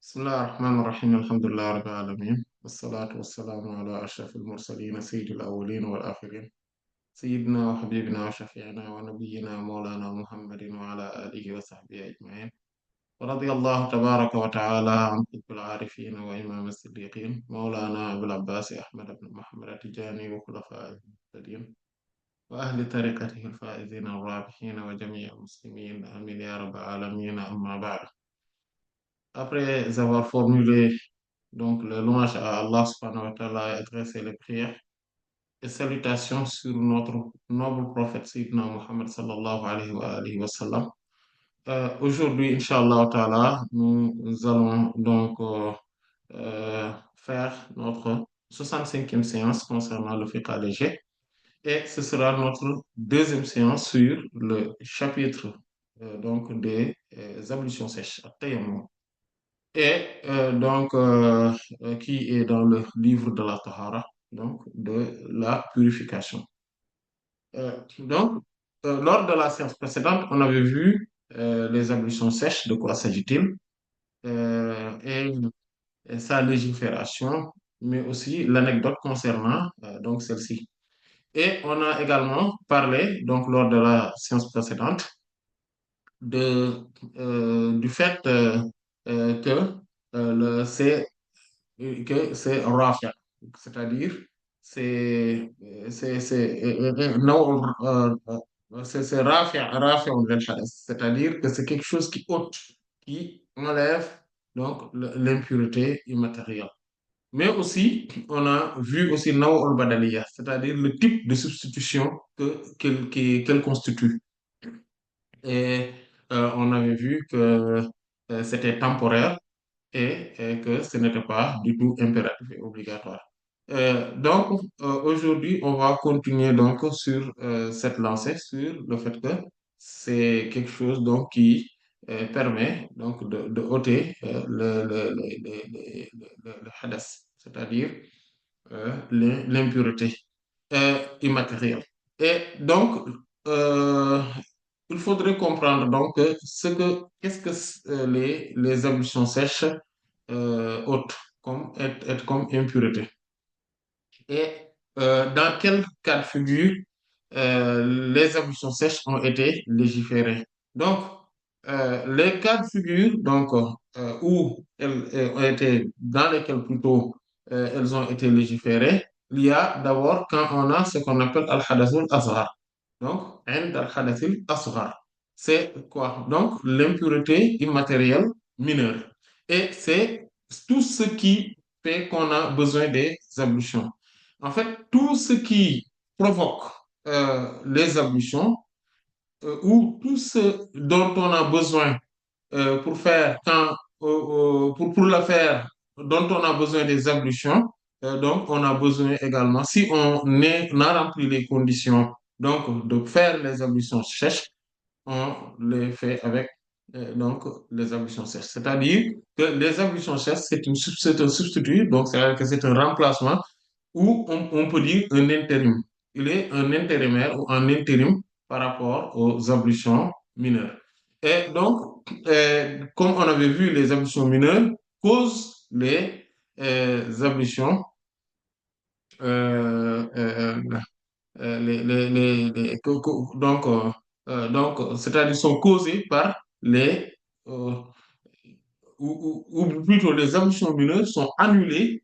بسم الله الرحمن الرحيم الحمد لله رب العالمين والصلاة والسلام على أشرف المرسلين سيد الأولين والآخرين سيدنا وحبيبنا وشفيعنا ونبينا مولانا محمد وعلى آله وصحبه أجمعين ورضي الله تبارك وتعالى عن قطب العارفين وإمام الصديقين مولانا أبو العباس أحمد بن محمد التجاني وخلفائه المهتدين وأهل طريقته الفائزين الرابحين وجميع المسلمين آمين يا رب العالمين أما بعد. Après avoir formulé donc le louange à Allah subhanahu wa ta'ala et adresser les prières et salutations sur notre noble prophète Sayyidina Muhammad sallallahu alayhi wa sallam. Aujourd'hui, Inch'Allah ta'ala, nous allons donc faire notre 65e séance concernant le fiqh léger et ce sera notre deuxième séance sur le chapitre donc des ablutions sèches, at-tayammum. Qui est dans le livre de la Tahara, donc de la purification. Lors de la séance précédente, on avait vu les ablutions sèches, de quoi s'agit-il, et sa légifération, mais aussi l'anecdote concernant donc celle-ci. Et on a également parlé, donc lors de la séance précédente, du fait que c'est rafi', c'est-à-dire non, c'est rafi' lil hadath, c'est-à-dire que c'est quelque chose qui ôte, qui enlève donc l'impureté immatérielle. Mais aussi, on a vu aussi naw'ul badaliya, c'est-à-dire le type de substitution qu'elle constitue. Et on avait vu que c'était temporaire et que ce n'était pas du tout impératif et obligatoire. Aujourd'hui, on va continuer donc sur cette lancée, sur le fait que c'est quelque chose donc qui permet donc de ôter le hadath, c'est-à-dire l'impureté immatérielle. Et donc, euh, il faudrait comprendre donc qu'est-ce que les ablutions sèches autres, comme, être comme impureté. Et dans quel cas de figure les ablutions sèches ont été légiférées. Donc, les cas de figure donc, où elles ont été, dans lesquels plutôt elles ont été légiférées, il y a d'abord quand on a ce qu'on appelle al-hadathul asghar. Donc, ind al-hadathul asghar. C'est quoi? Donc, l'impureté immatérielle mineure. Et c'est tout ce qui fait qu'on a besoin des ablutions. En fait, tout ce qui provoque les ablutions ou tout ce dont on a besoin pour faire pour le faire, dont on a besoin des ablutions, donc on a besoin également, si on a rempli les conditions donc de faire les ablutions sèches, on les fait avec donc les ablutions sèches. C'est-à-dire que les ablutions sèches, c'est un substitut, donc c'est-à-dire que c'est un remplacement ou on peut dire un intérim. Il est un intérimaire ou un intérim par rapport aux ablutions mineures. Et donc, comme on avait vu, les ablutions mineures causent ablutions, euh, euh, donc, c'est-à-dire sont causées par euh, ou plutôt les ablutions mineures sont annulées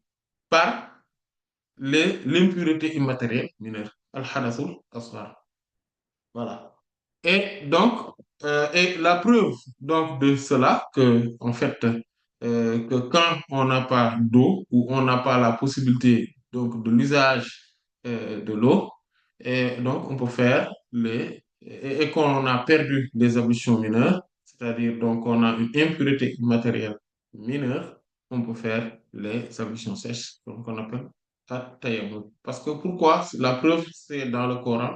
par l'impureté immatérielle mineure, al-hadathul asghar. Voilà. Et donc, et la preuve donc de cela, que en fait, que quand on n'a pas d'eau ou on n'a pas la possibilité donc de l'usage de l'eau, et donc on peut faire et qu'on a perdu les ablutions mineures, c'est-à-dire donc on a une impureté immatérielle mineure, on peut faire les ablutions sèches, donc on appelle at-tayammum. Parce que pourquoi? La preuve, c'est dans le Coran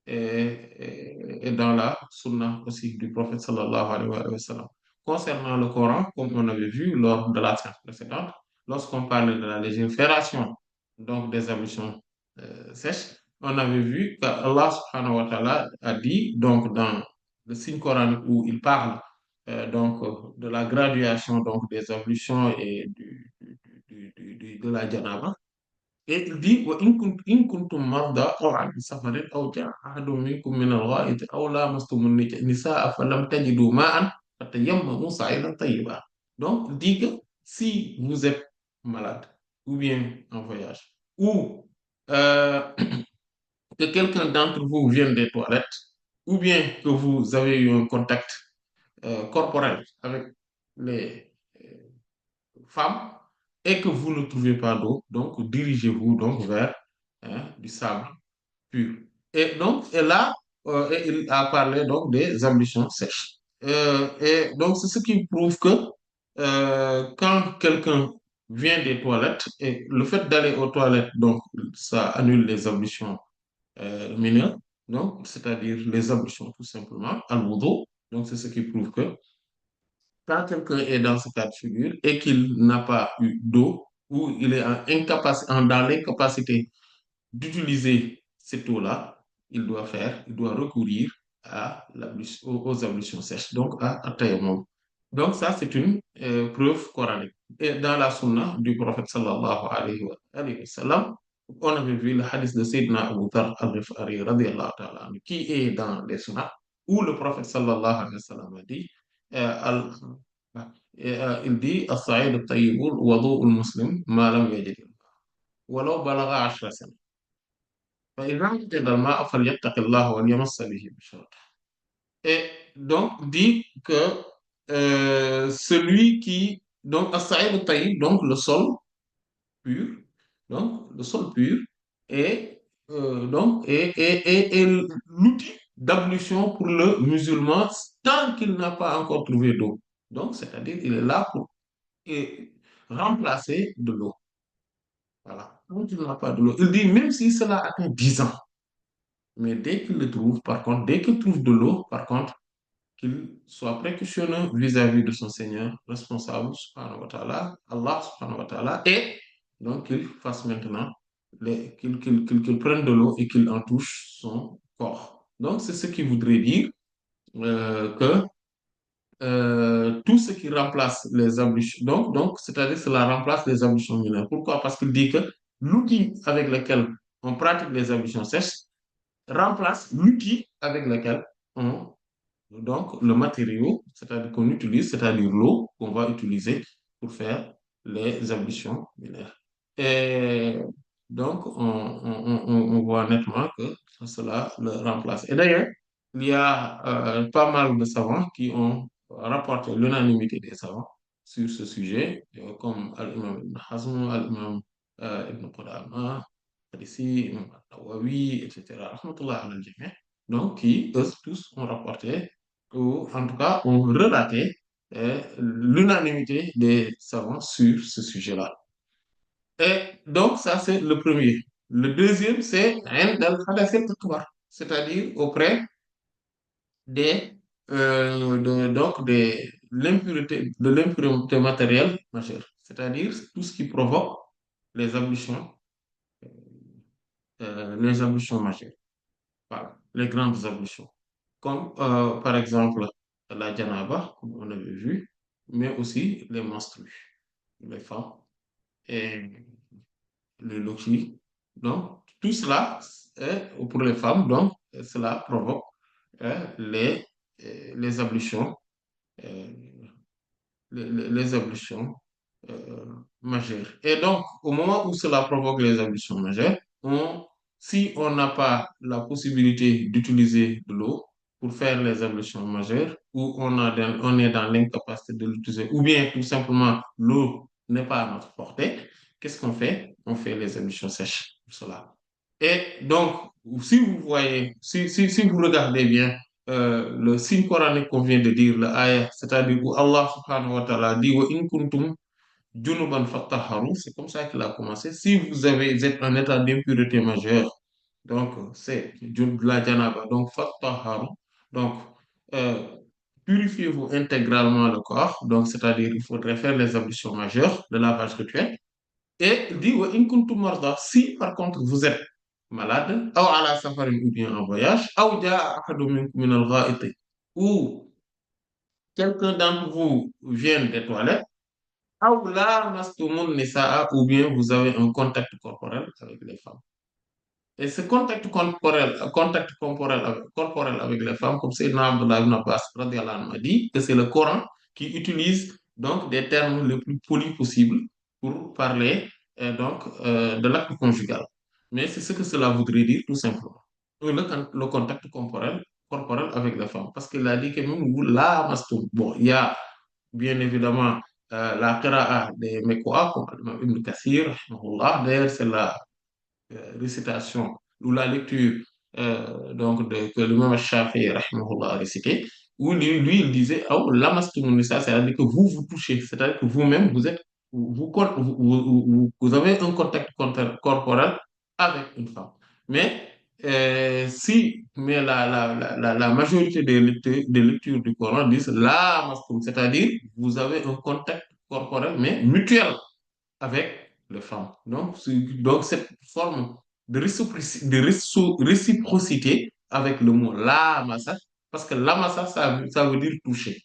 et dans la sunna aussi du prophète sallallahu alayhi wa sallam. Concernant le Coran, comme on avait vu lors de la séance précédente, lorsqu'on parle de la légifération donc des ablutions sèches, on avait vu qu'Allah subhanahu wa ta'ala a dit donc dans le signe coranique où il parle de la graduation donc, des ablutions et de la janaba. Et il dit, إن كنتم مرضى أو على سفر أو جاء أحد منكم من الغائط أو لامستم النساء فلم تجدوا ماء فتيمموا صعيدا طيبا. Donc, il dit que si vous êtes malade, ou bien en voyage, ou euh, que quelqu'un d'entre vous vienne des toilettes, ou bien que vous avez eu un contact corporel avec les femmes et que vous ne trouvez pas d'eau, donc dirigez-vous donc vers du sable pur. Et donc, et là, et il a parlé donc des ablutions sèches. Et donc, c'est ce qui prouve que quand quelqu'un vient des toilettes, et le fait d'aller aux toilettes, donc, ça annule les ablutions mineures, donc, c'est-à-dire les ablutions tout simplement, al-wudu. Donc, c'est ce qui prouve que quand quelqu'un est dans ce cas de figure et qu'il n'a pas eu d'eau, ou il est dans l'incapacité d'utiliser cette eau-là, il doit recourir aux ablutions sèches, donc à tayammum. Donc ça, c'est une preuve coranique. Et dans la sunna du prophète sallallahu alayhi wa sallam, on avait vu le hadith de Sayyidina Abu Dhar al-Ghifari radiyallahu ta'ala anhu, qui est dans les sunnah, où le prophète sallallahu alayhi wa sallam a dit, al- il dit, as-sa'id at-tayyib wudu al-muslim ma lam yajid, ولو بلغ 10 سنة. فإذا وجد الماء فليتق الله وليمس به بشرته. Et donc, dit que celui qui, donc, as-sa'id tayyib, donc le sol pur, donc le sol pur, est, est l'outil d'ablution pour le musulman tant qu'il n'a pas encore trouvé d'eau. Donc, c'est-à-dire, il est là pour remplacer de l'eau. Voilà. Tant qu'il n'a pas de l'eau. Il dit, même si cela atteint 10 ans, mais dès qu'il le trouve, par contre, dès qu'il trouve de l'eau, par contre, qu'il soit précautionneux vis-à-vis de son Seigneur responsable, subhanahu wa ta'ala, Allah subhanahu wa ta'ala, et donc qu'il fasse maintenant, qu'il prenne de l'eau et qu'il en touche son corps. Donc, c'est ce qui voudrait dire que tout ce qui remplace les ablutions, c'est-à-dire cela remplace les ablutions mineures. Pourquoi? Parce qu'il dit que l'outil avec lequel on pratique les ablutions sèches remplace l'outil avec lequel on, donc le matériau, c'est-à-dire qu'on utilise, c'est-à-dire l'eau qu'on va utiliser pour faire les ablutions mineures. Et donc, on voit nettement que cela le remplace. Et d'ailleurs, il y a pas mal de savants qui ont rapporté l'unanimité des savants sur ce sujet, comme Al-Imam Ibn Hazm, Al-Imam Ibn Qudama, ici, Imam Al-Nawawi, etc. Rahmatullah al-Jami'. Donc, qui, eux tous, ont rapporté, ou en tout cas, ont relaté l'unanimité des savants sur ce sujet-là. Et donc, ça, c'est le premier. Le deuxième, c'est Ind al-Hadath al-Akbar, c'est-à-dire auprès des, donc de l'impureté matérielle majeure, c'est-à-dire tout ce qui provoque les les ablutions majeures, voilà, les grandes ablutions, comme par exemple la janaba, comme on avait vu, mais aussi les menstrues, les femmes et le loti. Donc, tout cela, pour les femmes, donc, cela provoque les, les ablutions, euh, les ablutions majeures. Et donc, au moment où cela provoque les ablutions majeures, si on n'a pas la possibilité d'utiliser de l'eau pour faire les ablutions majeures, ou on est dans l'incapacité de l'utiliser, ou bien tout simplement l'eau n'est pas à notre portée, qu'est-ce qu'on fait? On fait les ablutions sèches pour cela. Et donc, si vous voyez, si vous regardez bien le signe coranique qu'on vient de dire, le ayah, c'est-à-dire où Allah subhanahu wa ta'ala dit wa in kuntum junuban fattaharu, c'est comme ça qu'il a commencé. Si vous êtes en état d'impureté majeure, donc c'est de la janaba, donc fattaharu, donc euh, purifiez-vous intégralement le corps, donc c'est-à-dire il faudrait faire les ablutions majeures, le lavage rituel. Et il dit, wa in kuntum marda, si par contre vous êtes malade, ou ala safarin ou bien en voyage, ou jaa ahadun minkum min al-gha'iti, ou quelqu'un d'entre vous vient des toilettes, ou là, mastumun nisaa, ou bien vous avez un contact corporel avec les femmes. Et ce contact corporel avec les femmes, comme Sayyidina Abdullah ibn Abbas radiyallahu anhu a dit, que c'est le Coran qui utilise donc des termes les plus polis possibles pour parler de l'acte conjugal. Mais c'est ce que cela voudrait dire tout simplement. Le contact corporel avec les femmes. Parce qu'il a dit que même vous, la mastum, bon, il y a bien évidemment la qira'a des Mekwa, comme l'imam Ibn Kathir, rahimahullah. D'ailleurs, c'est la récitation ou la lecture que l'imam Shafi'i rahimahullah a récité, où lui, il disait oh, lamastumun nisa, c'est-à-dire que vous vous touchez, c'est-à-dire que vous-même vous êtes vous avez un contact corporel avec une femme. Mais mais la majorité des lectures du Coran disent lamastum, c'est-à-dire vous avez un contact corporel mais mutuel avec les femmes. Donc cette forme de réciprocité avec le mot la massa, parce que la massa, ça veut dire toucher.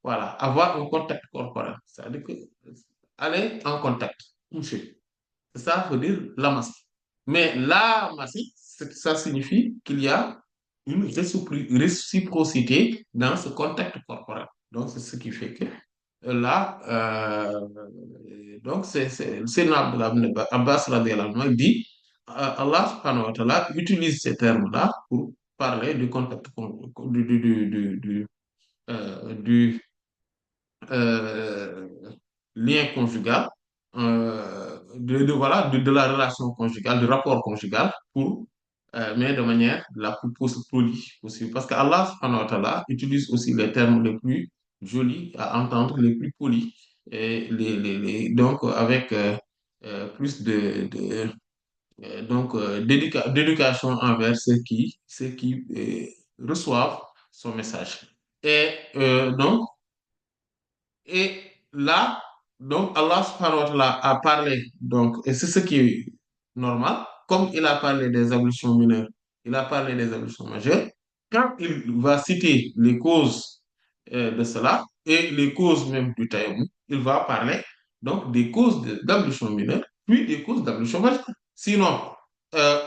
Voilà, avoir un contact corporel. C'est-à-dire que aller en contact, toucher. Ça veut dire la masse. Mais la masse, ça signifie qu'il y a une réciprocité dans ce contact corporel. Donc, c'est ce qui fait que là, donc c'est Abbas radiallahu anhu, il dit, Allah subhanahu wa ta'ala utilise ces termes-là pour parler du contact du euh, lien conjugal, voilà, de la relation conjugale, du rapport conjugal, mais de manière la plus polie possible. Parce qu'Allah subhanahu wa ta'ala utilise aussi les termes les plus jolis à entendre, les plus polis, et donc avec plus d'éducation envers ceux qui reçoivent son message. Et et là, donc, Allah subhanahu wa ta'ala a parlé, donc, et c'est ce qui est normal, comme il a parlé des ablutions mineures, il a parlé des ablutions majeures, quand il va citer les causes de cela et les causes même du tayammum, il va parler donc des causes d'ablution mineure, puis des causes d'ablution majeure. Sinon,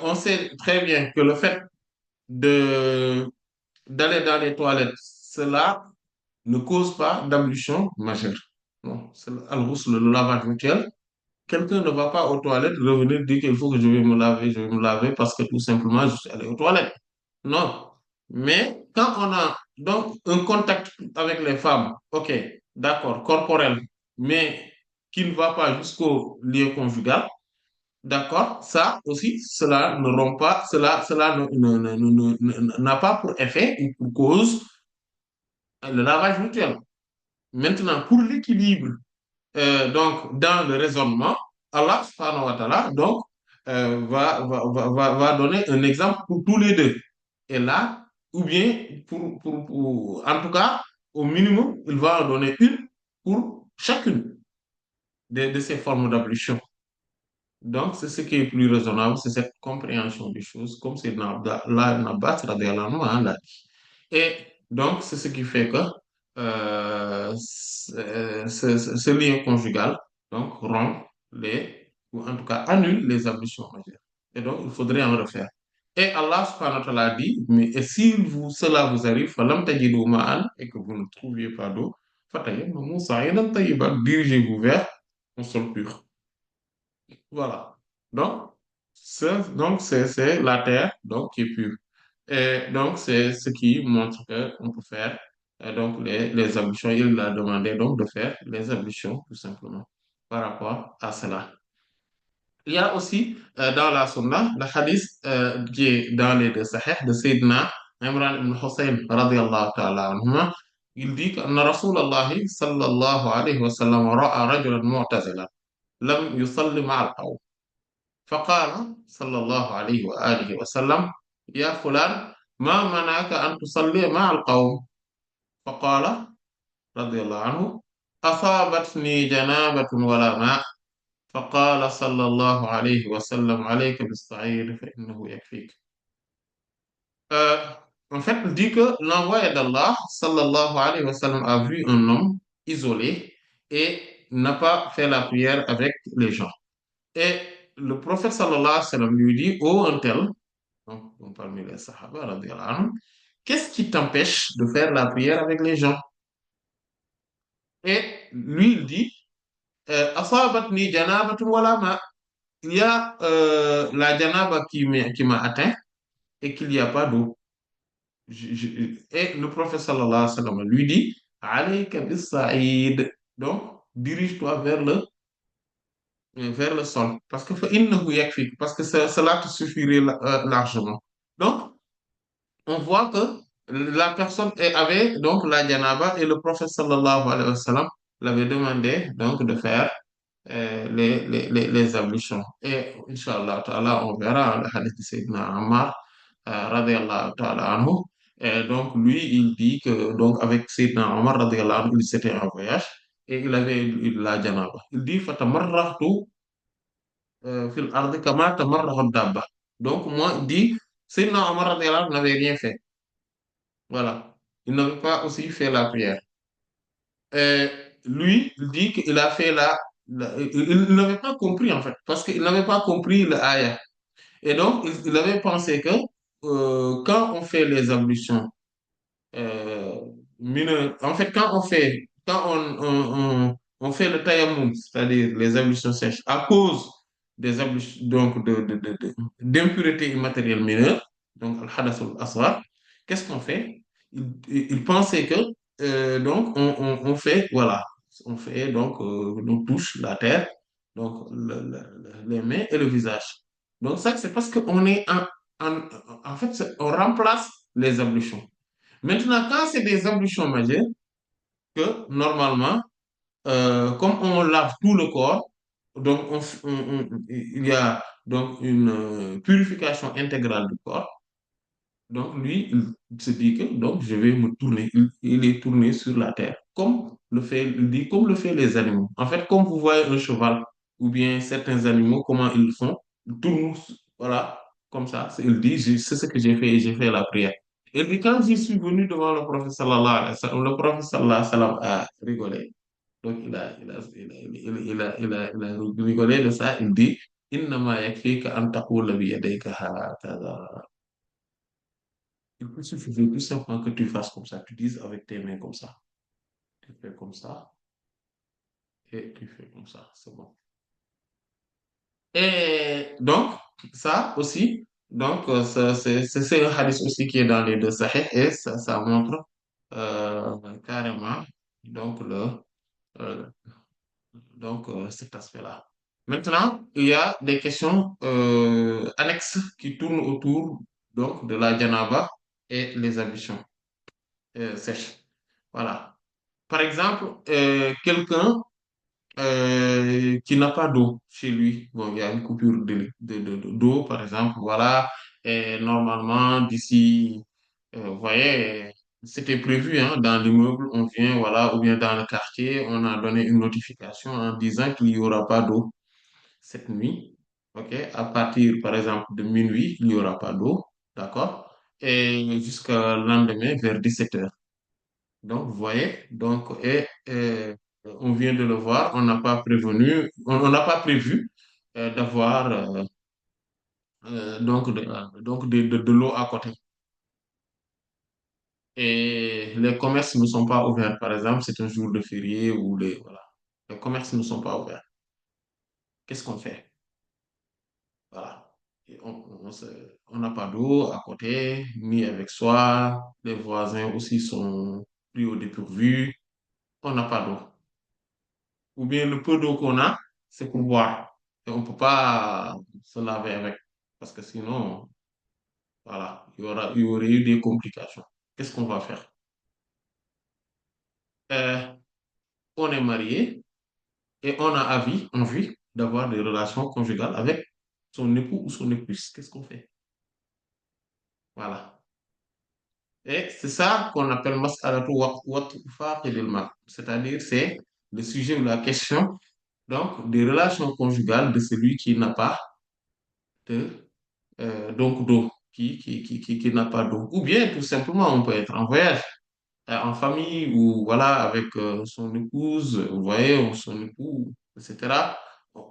on sait très bien que le fait de d'aller dans les toilettes, cela ne cause pas d'ablution majeure. Non, c'est le lavage rituel. Quelqu'un ne va pas aux toilettes revenir dire qu'il faut que je vais me laver parce que tout simplement je suis allé aux toilettes. Non. Mais quand on a donc un contact avec les femmes, ok, d'accord, corporel, mais qui ne va pas jusqu'au lieu conjugal, d'accord, ça aussi, cela ne rompt pas, cela n'a pas pour effet ou pour cause le lavage rituel. Maintenant, pour l'équilibre, donc dans le raisonnement, Allah subhanahu wa ta'ala donc, va donner un exemple pour tous les deux. Et là, ou bien, en tout cas, au minimum, il va en donner une pour chacune de ces formes d'ablution. Donc, c'est ce qui est plus raisonnable, c'est cette compréhension des choses, comme c'est dans la Abbas radiallahu anhu l'a dit. Et donc, c'est ce qui fait que ce lien conjugal donc, rompt ou en tout cas annule les ablutions majeures. Et donc, il faudrait en refaire. Et Allah subhanahu wa ta'ala dit, mais et si cela vous arrive, falam tajidu ma'an, et que vous ne trouviez pas d'eau, fatayammamu sa'idan tayyiban, dirigez-vous vers un sol pur. Voilà. Donc, c'est la terre donc, qui est pure. Et donc, c'est ce qui montre qu'on peut faire donc les ablutions. Il a demandé donc de faire les ablutions, tout simplement, par rapport à cela. Il y a aussi dans la Sunna le hadith qui est dans les deux Sahih de Sayyidina Imran ibn Hussein, radiallahu ta'ala anhuma. Il dit que Rasulallah sallallahu alayhi wa sallam ra'a rajulan mu'tazilan lam yusalli ma'al qawm. فقال صلى الله عليه وآله وسلم يا فلان ما منعك أن تصلي مع القوم فقال رضي الله عنه أصابتني جنابة ولا ماء فقال صلى الله عليه وسلم عليك بالصعيد فإنه يكفيك. En fait, il dit que l'envoyé d'Allah, sallallahu alayhi wa sallam, a vu un homme isolé et n'a pas fait la prière avec les gens. Et le prophète sallallahu alayhi wa sallam lui dit, oh un tel, donc parmi les sahaba, radiyallahu anhum, qu'est-ce qui t'empêche de faire la prière avec les gens? Et lui, il dit, asabatni janabatun wala ma. Il y a la janaba qui m'a atteint et qu'il n'y a pas d'eau. Et le prophète sallallahu alayhi wa sallam lui dit, alayka bis-sa'id. Donc, dirige-toi vers le sol. Parce que fa innahu yakfik, parce que cela te suffirait largement. Donc, on voit que la personne avait donc la janaba et le prophète sallallahu alayhi wa sallam l'avait demandé donc de faire les ablutions. Et Inch'Allah, ta'ala, on verra le hadith de Sayyidina Ammar, radiallahu ta'ala anhu. Et donc, lui, il dit que, donc, avec Sayyidina Ammar, radiallahu anhu, il s'était en voyage et il avait la janaba. Il dit, fatamarrahtu fil ardi kama tamarrahu dabba. Donc, moi, il dit, Sayyidina Ammar, radiallahu anhu, n'avait rien fait. Voilà. Il n'avait pas aussi fait la prière. Euh, Lui, il dit qu'il a fait il n'avait pas compris en fait, parce qu'il n'avait pas compris le ayah. Et donc, il avait pensé que quand on fait les ablutions euh, mineures, en fait, quand on fait le tayammum, c'est-à-dire les ablutions sèches, à cause des ablutions, donc d'impuretés immatérielles mineures, donc al-hadath al-asghar, qu'est-ce qu'on fait? Il pensait que, donc, on fait, voilà, on fait, donc, on touche la terre, donc, les mains et le visage. Donc, ça, c'est parce qu'on est en, en fait, on remplace les ablutions. Maintenant, quand c'est des ablutions majeures, que normalement, comme on lave tout le corps, donc il y a donc une purification intégrale du corps. Donc lui, il se dit que donc je vais me tourner. Il est tourné sur la terre, il dit comme le fait les animaux. En fait, comme vous voyez un cheval ou bien certains animaux, comment ils le font, ils tournent, voilà, comme ça. Il dit, c'est ce que j'ai fait et j'ai fait la prière. Et puis quand je suis venu devant le prophète sallallahu alayhi wa sallam, le prophète sallallahu alayhi wa sallam a rigolé. Donc il a rigolé de ça. Il dit, innama yakfika an taqula bi yadayka hakadha. Il suffisait tout simplement que tu fasses comme ça, tu dises avec tes mains comme ça. Tu fais comme ça et tu fais comme ça, c'est bon. Et donc, ça aussi, donc, c'est un hadith aussi qui est dans les deux sahih et ça montre carrément donc, euh, cet aspect-là. Maintenant, il y a des questions annexes qui tournent autour donc, de la janaba et les ablutions sèches. Voilà. Par exemple, quelqu'un qui n'a pas d'eau chez lui, bon, il y a une coupure d'eau, par exemple, voilà, et normalement, d'ici, vous voyez, c'était prévu, hein, dans l'immeuble, on vient, voilà, ou bien dans le quartier, on a donné une notification en disant qu'il n'y aura pas d'eau cette nuit, ok, à partir, par exemple, de minuit, il n'y aura pas d'eau, d'accord, et jusqu'à lendemain, vers 17 heures. Donc, vous voyez, donc, on vient de le voir, on n'a pas prévenu, on n'a pas prévu d'avoir de l'eau à côté. Et les commerces ne sont pas ouverts, par exemple, c'est un jour de férié ou voilà. Les commerces ne sont pas ouverts. Qu'est-ce qu'on fait? Voilà. Et on n'a pas d'eau à côté, ni avec soi. Les voisins aussi sont pris au dépourvu. On n'a pas d'eau. Ou bien le peu d'eau qu'on a, c'est pour boire. Et on ne peut pas se laver avec. Parce que sinon, voilà, il y aurait eu des complications. Qu'est-ce qu'on va faire? Euh, on est marié et on a envie d'avoir des relations conjugales avec son époux ou son épouse. Qu'est-ce qu'on fait? Voilà. Et c'est ça qu'on appelle mas'alatu faqidil ma'. C'est-à-dire, c'est le sujet ou la question donc des relations conjugales de celui qui n'a pas de, donc d'eau, qui n'a pas d'eau. Ou bien, tout simplement, on peut être en voyage, en famille ou voilà, avec son épouse, vous voyez, ou son époux, etc.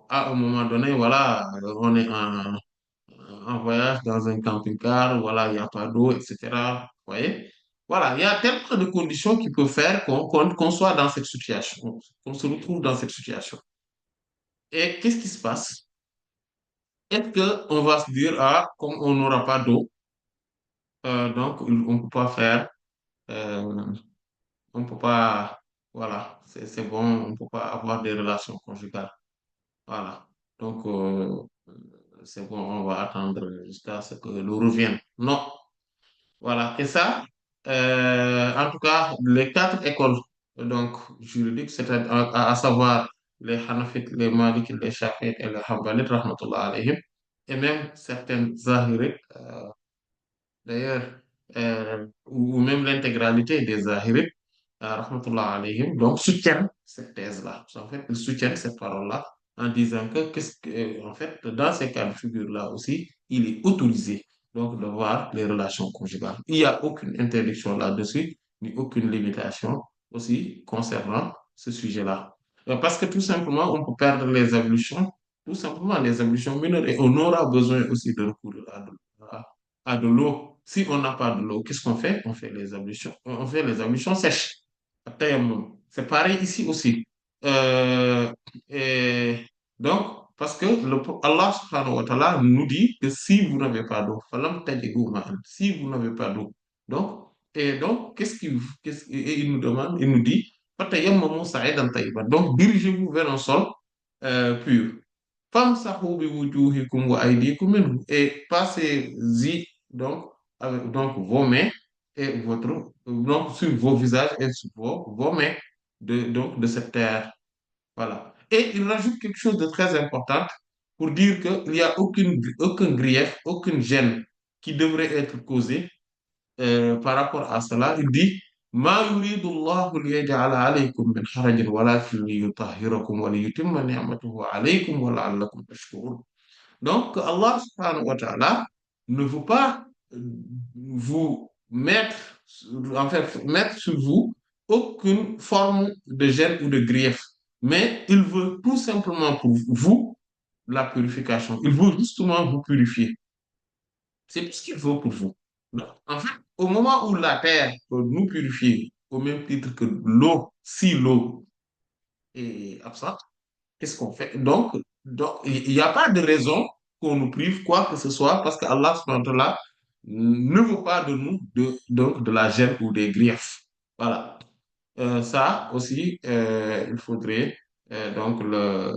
À un moment donné, voilà, on est en voyage dans un camping-car, voilà, il n'y a pas d'eau, etc. Vous voyez? Voilà, il y a tellement de conditions qui peuvent faire qu'on soit dans cette situation, qu'on se retrouve dans cette situation. Et qu'est-ce qui se passe? Est-ce qu'on va se dire, ah, comme on n'aura pas d'eau, donc on ne peut pas faire, euh, on ne peut pas, voilà, c'est bon, on ne peut pas avoir des relations conjugales. Voilà. Donc, c'est bon, on va attendre jusqu'à ce que l'eau revienne. Non. Voilà. Et ça, en tout cas, les quatre écoles donc, juridiques, c'est-à-dire à savoir les Hanafites, les Malikites, les Shafi'ites et les Hanbalites, rahmatullah alayhim, et même certaines Zahirites, d'ailleurs, ou même l'intégralité des Zahirites, rahmatullah alayhim, donc soutiennent cette thèse-là. En fait, ils soutiennent cette parole-là en disant que, en fait, dans ces cas de figure-là aussi, il est autorisé donc de voir les relations conjugales. Il n'y a aucune interdiction là-dessus, ni aucune limitation aussi concernant ce sujet-là. Parce que tout simplement, on peut perdre les ablutions, tout simplement les ablutions mineures, et on aura besoin aussi de recourir à de l'eau. Si on n'a pas de l'eau, qu'est-ce qu'on fait? On fait les ablutions sèches. C'est pareil ici aussi. Et donc, parce que Allah subhanahu wa ta'ala nous dit que si vous n'avez pas d'eau, falam tajidu ma'an, si vous n'avez pas d'eau. Donc, et donc, et il nous demande, il nous dit, fatayammamu sa'idan tayyiban. Donc, dirigez-vous vers un sol pur. Famsahu bi wujuhikum wa aydikum minhu. Et passez-y donc vos mains et donc sur vos visages et sur vos mains de cette terre. Voilà. Et il rajoute quelque chose de très important pour dire qu'il n'y a aucun grief, aucune gêne qui devrait être causée par rapport à cela. Il dit ما يريد الله ليجعل عليكم من حرج ولكن ليطهركم وليتم نعمته عليكم ولعلكم تشكرون. Donc, Allah subhanahu wa ta'ala ne veut pas vous mettre, en fait, mettre sur vous aucune forme de gêne ou de grief, mais il veut tout simplement pour vous la purification. Il veut justement vous purifier. C'est tout ce qu'il veut pour vous. Donc, en fait, au moment où la terre peut nous purifier, au même titre que l'eau, si l'eau est absente, qu'est-ce qu'on fait? Donc, il n'y a pas de raison qu'on nous prive quoi que ce soit parce que Allah subhanahu wa ta'ala ne veut pas de nous donc, de la gêne ou des griefs. Voilà. Ça aussi, il faudrait donc le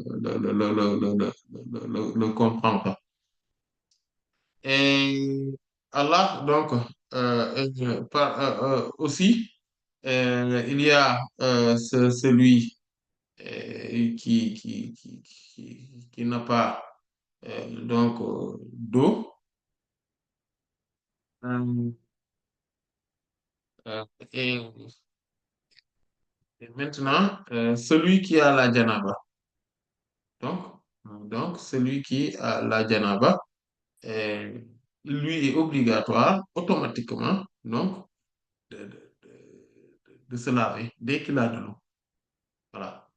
comprendre. Et Allah, donc, aussi, il y a celui qui n'a pas d'eau. Euh, euh, et, et maintenant, celui qui a la janaba. Donc, celui qui a la janaba, euh, lui est obligatoire automatiquement donc, de, de- de se laver dès qu'il a de l'eau. Voilà.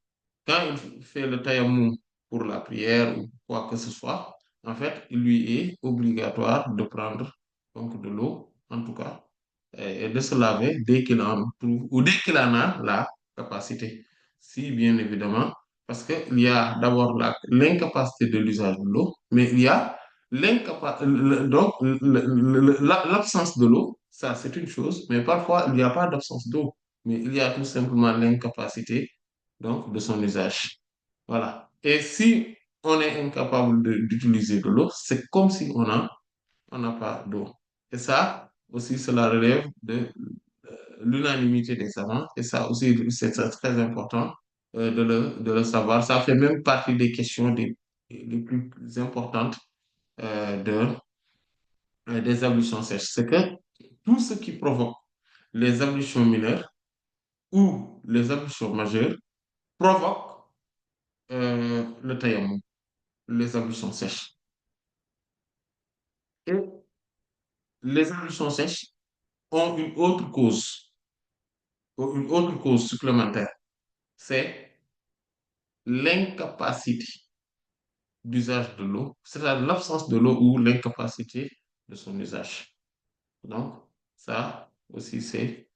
Quand il fait le tayammum pour la prière ou quoi que ce soit, en fait, il lui est obligatoire de prendre donc de l'eau, en tout cas, et de se laver dès qu'il en trouve ou dès qu'il en a la capacité. Si, bien évidemment, parce qu'il y a d'abord l'incapacité de l'usage de l'eau, mais il y a l'absence de l'eau, ça c'est une chose, mais parfois il n'y a pas d'absence d'eau, mais il y a tout simplement l'incapacité donc de son usage. Voilà. Et si on est incapable d'utiliser de l'eau, c'est comme si on n'a pas d'eau. Et ça aussi, cela relève de l'unanimité des savants. Et ça aussi, c'est très important de le savoir. Ça fait même partie des questions les plus importantes de, des ablutions sèches. C'est que tout ce qui provoque les ablutions mineures ou les ablutions majeures provoque le tayammum, les ablutions sèches. Et les ablutions sèches ont une autre cause supplémentaire, c'est l'incapacité d'usage de l'eau, c'est-à-dire l'absence de l'eau ou l'incapacité de son usage. Donc, ça aussi, c'est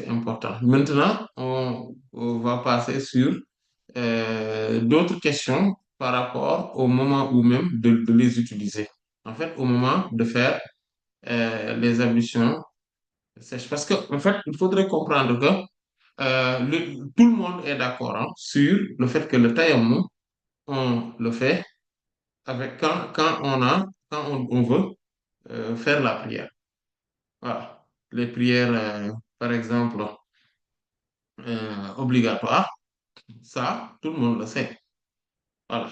important. Maintenant, on va passer sur d'autres questions par rapport au moment où même de les utiliser. En fait, au moment de faire les ablutions sèches. Parce que, en fait, il faudrait comprendre que tout le monde est d'accord hein, sur le fait que le tayammum, on le fait avec quand on veut faire la prière. Voilà. Les prières, par exemple, obligatoires, ça, tout le monde le sait. Voilà.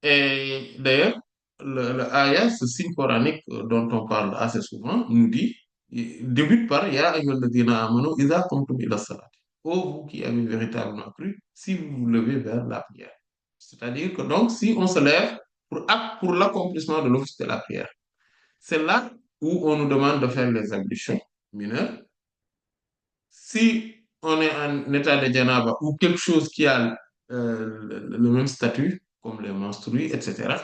Et d'ailleurs, le ayah, ce signe coranique dont on parle assez souvent, nous dit, il débute par Ya ayyuhalladhina amanu idha qumtum ila salat. Ô vous qui avez véritablement cru, si vous vous levez vers la prière. C'est-à-dire que donc, si on se lève pour l'accomplissement de l'office de la prière, c'est là où on nous demande de faire les ablutions mineures. Si on est en état de janaba ou quelque chose qui a le même statut, comme les menstrues, etc.,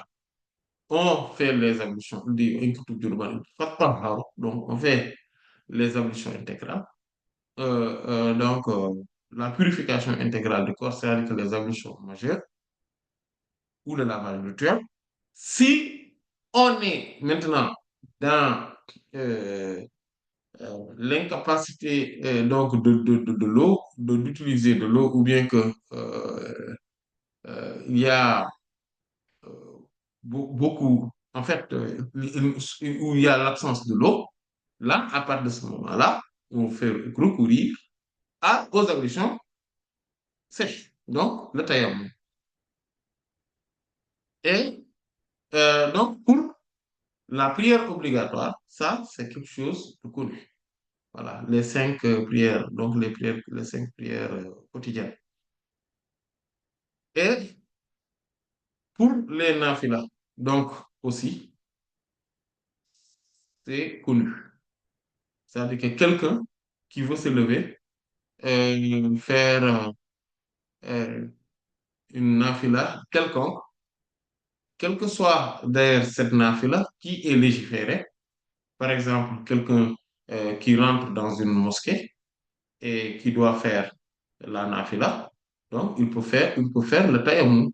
on fait les ablutions. Donc, on fait les ablutions intégrales. Donc, la purification intégrale du corps, c'est-à-dire que les ablutions majeures ou le lavage rituel. Si on est maintenant dans euh, l'incapacité donc de l'eau, d'utiliser de l'eau, ou bien que il y a beaucoup, en fait, où il y a l'absence de l'eau, là, à partir de ce moment-là, on fait recourir aux ablutions sèches, donc le tayammum. Et donc, pour la prière obligatoire, ça, c'est quelque chose de connu. Voilà, les cinq prières, donc les cinq prières quotidiennes. Et pour les nafilas, donc aussi, c'est connu. C'est-à-dire que quelqu'un qui veut se lever, faire euh, une nafila quelconque, quelle que soit d'ailleurs cette nafila qui est légiférée, par exemple, quelqu'un qui rentre dans une mosquée et qui doit faire la nafila, donc il peut faire le tayammum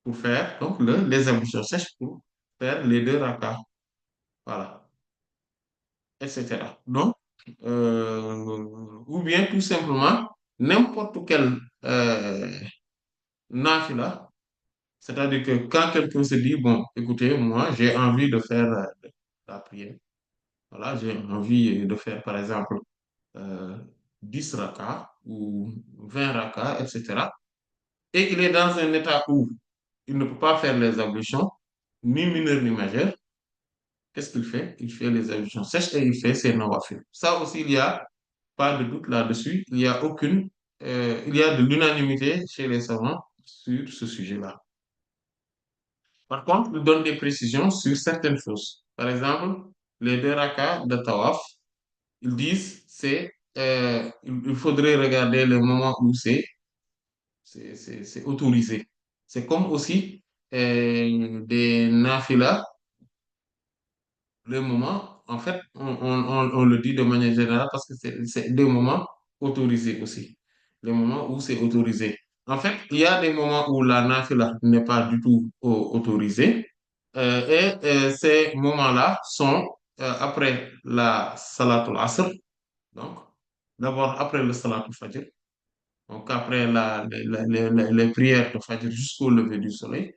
pour faire donc les ablutions sèches pour faire les deux rakas. Voilà, etc. Donc, ou bien tout simplement, n'importe quel nafila, c'est-à-dire que quand quelqu'un se dit, bon, écoutez, moi, j'ai envie de faire la prière, voilà, j'ai envie de faire, par exemple, euh, 10 rakas ou 20 rakas, etc. Et il est dans un état où il ne peut pas faire les ablutions, ni mineur ni majeur. Qu'est-ce qu'il fait? Il fait les ablutions sèches et il fait ses nawafil. Ça aussi, il n'y a pas de doute là-dessus. Il y a de l'unanimité chez les savants sur ce sujet-là. Par contre, il donne des précisions sur certaines choses. Par exemple, les deux rakas de tawaf, ils disent il faudrait regarder le moment où c'est autorisé. C'est comme aussi des nafilas, le moment, en fait, on le dit de manière générale parce que c'est des moments autorisés aussi. Les moments où c'est autorisé. En fait, il y a des moments où la nafila n'est pas du tout autorisée. Et ces moments-là sont après la salatul asr, donc d'abord après le salatul fajr, donc après les prières de fajr jusqu'au lever du soleil.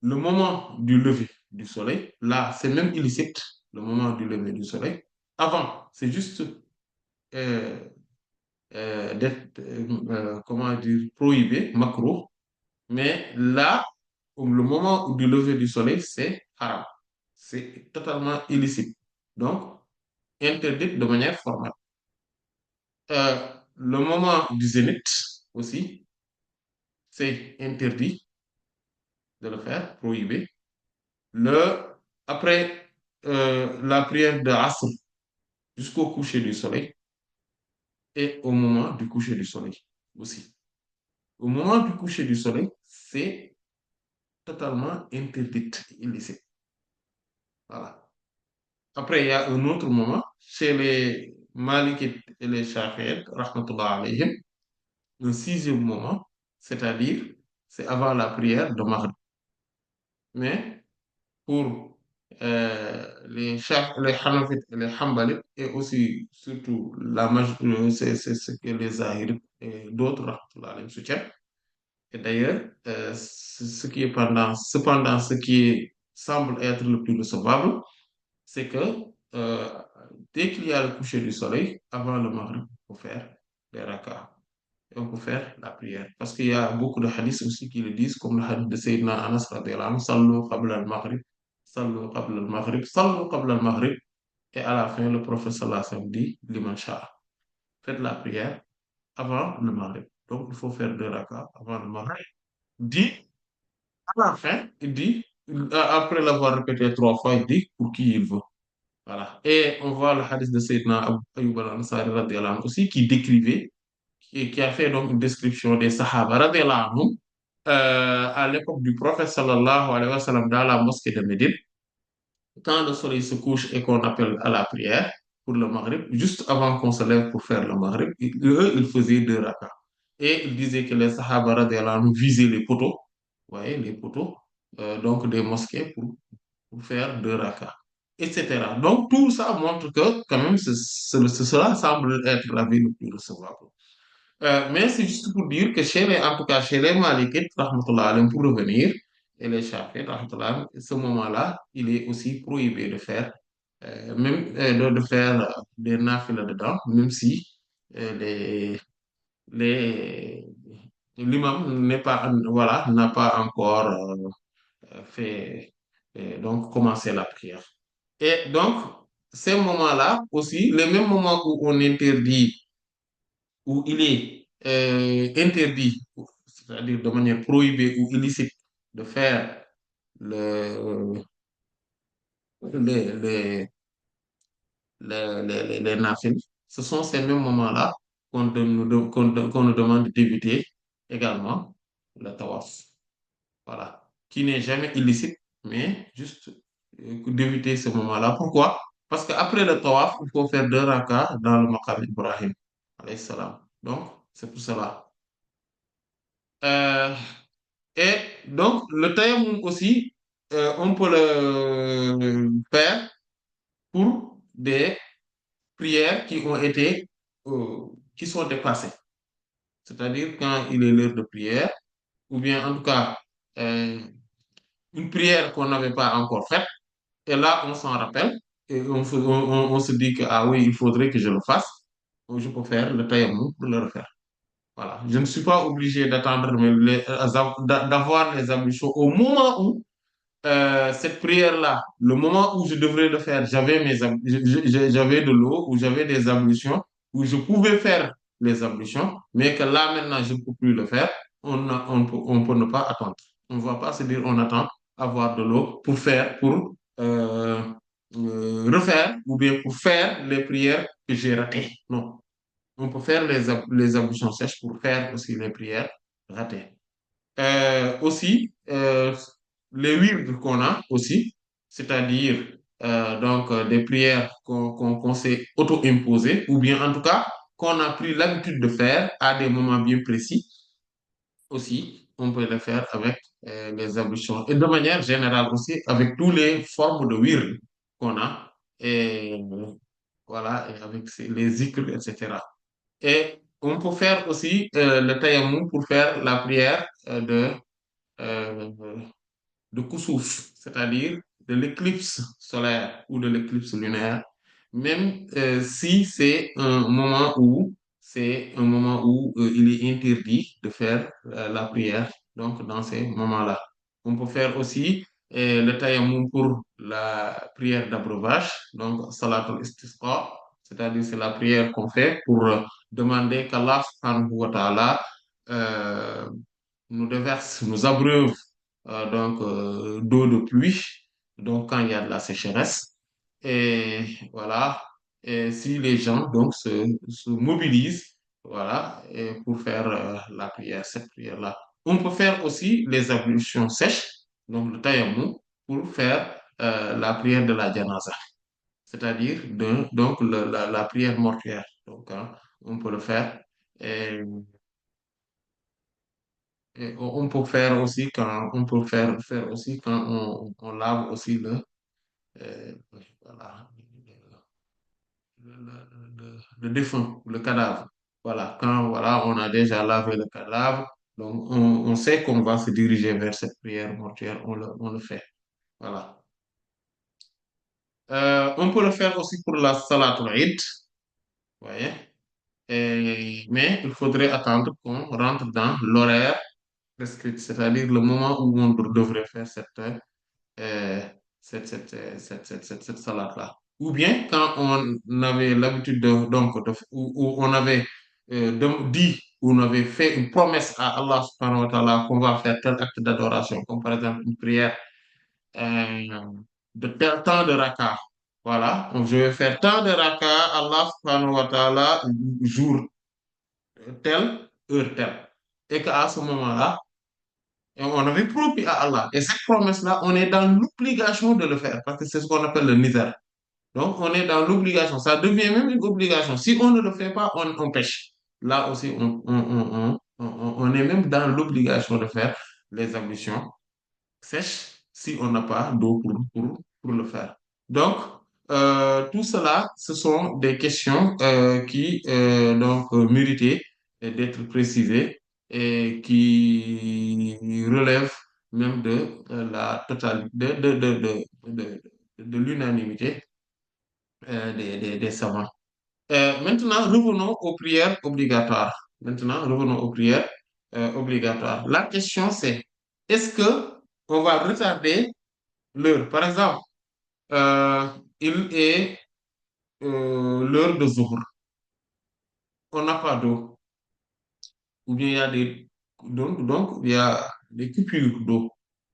Le moment du lever du soleil, là, c'est même illicite, le moment du lever du soleil. Avant, c'est juste euh, d'être, comment dire, prohibé, macro. Mais là, le moment du lever du soleil, c'est haram. C'est totalement illicite. Donc, interdit de manière formelle. Le moment du zénith aussi, c'est interdit de le faire, prohibé. Le, après la prière de Asr jusqu'au coucher du soleil et au moment du coucher du soleil aussi. Au moment du coucher du soleil, c'est totalement interdite, illicite. Voilà. Après, il y a un autre moment, chez les Malikites et les Shafi'ites, rahmatullah alayhim, le sixième moment, c'est-à-dire, c'est avant la prière de Maghrib. Mais pour les Hanafites et les Hanbalites, et aussi surtout c'est ce que les Zahirites et d'autres rahmatullah alayhim soutiennent. Et d'ailleurs, ce qui est cependant, ce qui semble être le plus recevable, c'est que euh, dès qu'il y a le coucher du soleil, avant le Maghrib, il faut faire des rak'ahs. Et on peut faire la prière. Parce qu'il y a beaucoup de hadiths aussi qui le disent, comme le hadith de Sayyidina Anas radiallahu anhu, Sallu qabla al-Maghrib, Sallu qabla al-Maghrib, Sallu qabla al-Maghrib. Et à la fin, le prophète sallallahu alayhi wa sallam dit, Liman sha'a. Faites la prière avant le Maghrib. Donc, il faut faire deux rak'ahs avant le Maghrib. Dit, à la fin, il dit, après l'avoir répété trois fois, il dit pour qui il veut. Voilà. Et on voit le hadith de Sayyidina Ayyub al-Ansari radiallahu anhu aussi qui décrivait, qui a fait donc une description des Sahaba radiallahu anhum à l'époque du prophète sallallahu alayhi wa sallam dans la mosquée de Médine, quand le soleil se couche et qu'on appelle à la prière pour le Maghrib, juste avant qu'on se lève pour faire le Maghrib, eux, ils faisaient deux rakats. Et ils disaient que les Sahaba radiallahu anhum visaient les poteaux, vous voyez, les poteaux, donc des mosquées pour faire deux rakats, etc. Donc tout ça montre que quand même cela semble être la vie le plus recevable. Mais c'est juste pour dire que en tout cas chez les Malikites, rahmatullah alayhim, pour revenir, et les Shafi'ites, rahmatullah alayhim, ce moment-là, il est aussi prohibé de faire, même de faire des nafilas dedans, même si les, les, l'imam n'est pas, voilà, n'a pas encore fait, donc commencer la prière. Et donc, ces moments-là aussi, les mêmes moments où on interdit, où il est interdit, c'est-à-dire de manière prohibée ou illicite, de faire le, les, les, les nafils, ce sont ces mêmes moments-là qu'on nous demande d'éviter également le tawaf. Voilà. Qui n'est jamais illicite, mais juste d'éviter ce moment-là. Pourquoi? Parce qu'après le tawaf, il faut faire deux rakas dans le maqam Ibrahim, alayhi salam. Donc, c'est pour cela. Euh, et donc, le tayammum aussi, on peut le faire pour des prières qui ont été, qui sont dépassées. C'est-à-dire quand il est l'heure de prière, ou bien en tout cas, euh, une prière qu'on n'avait pas encore faite. Et là, on s'en rappelle et on se dit que, ah oui, il faudrait que je le fasse. Donc, je peux faire le tayammum pour le refaire. Voilà. Je ne suis pas obligé d'attendre d'avoir les ablutions au moment où cette prière-là, le moment où je devrais le faire, j'avais de l'eau ou j'avais des ablutions où je pouvais faire les ablutions, mais que là maintenant je ne peux plus le faire, on peut ne pas attendre. On ne va pas se dire on attend avoir de l'eau pour faire, pour refaire ou bien pour faire les prières que j'ai ratées. Non, on peut faire les ablutions sèches pour faire aussi les prières ratées. Aussi, les wirds qu'on a aussi, c'est-à-dire donc des prières qu'on s'est auto-imposées, ou bien en tout cas qu'on a pris l'habitude de faire à des moments bien précis, aussi, on peut le faire avec les ablutions. Et de manière générale aussi, avec toutes les formes de wird qu'on a, et voilà, et avec les zikrs, etc. Et on peut faire aussi le tayammum pour faire la prière euh, de Koussouf, c'est-à-dire de l'éclipse solaire ou de l'éclipse lunaire, même si c'est un moment où il est interdit de faire la prière, donc dans ces moments-là. On peut faire aussi le tayammum pour la prière d'abreuvage, donc salatul istisqa, c'est-à-dire c'est la prière qu'on fait pour demander qu'Allah subhanahu wa ta'ala nous déverse, nous abreuve d'eau de pluie, donc quand il y a de la sécheresse. Et voilà. Et si les gens donc se mobilisent, voilà, et pour faire la prière, cette prière-là. On peut faire aussi les ablutions sèches, donc le tayammum, pour faire la prière de la janaza, c'est-à-dire donc la prière mortuaire. Donc, hein, on peut le faire. Et, et on peut faire aussi quand on peut faire aussi quand on lave aussi euh, voilà, le défunt, le cadavre. Voilà, quand voilà, on a déjà lavé le cadavre, donc on sait qu'on va se diriger vers cette prière mortuaire, on le fait. Voilà. On peut le faire aussi pour la Salatul Eid, vous voyez. Mais il faudrait attendre qu'on rentre dans l'horaire prescrit, c'est-à-dire le moment où on devrait faire euh, cette salade-là. Ou bien quand on avait l'habitude où on avait dit, ou on avait fait une promesse à Allah subhanahu wa ta'ala qu'on va faire tel acte d'adoration, comme par exemple une prière euh, de tel temps de raka. Voilà, donc je vais faire tant de raka, Allah subhanahu wa ta'ala, jour tel, heure telle. Et qu'à ce moment-là, et on avait promis à Allah. Et cette promesse-là, on est dans l'obligation de le faire parce que c'est ce qu'on appelle le nizar. Donc, on est dans l'obligation. Ça devient même une obligation. Si on ne le fait pas, on pêche. Là aussi, on est même dans l'obligation de faire les ablutions sèches si on n'a pas d'eau pour le faire. Donc, tout cela, ce sont des questions qui méritaient d'être précisées et qui relèvent même de la totalité, de l'unanimité des savants. Maintenant, revenons aux prières obligatoires. Maintenant, revenons aux prières obligatoires. La question, c'est, est-ce que on va retarder l'heure? Par exemple, euh, il est l'heure de Zuhr. On n'a pas d'eau. Ou bien il y a donc, il y a des coupures d'eau,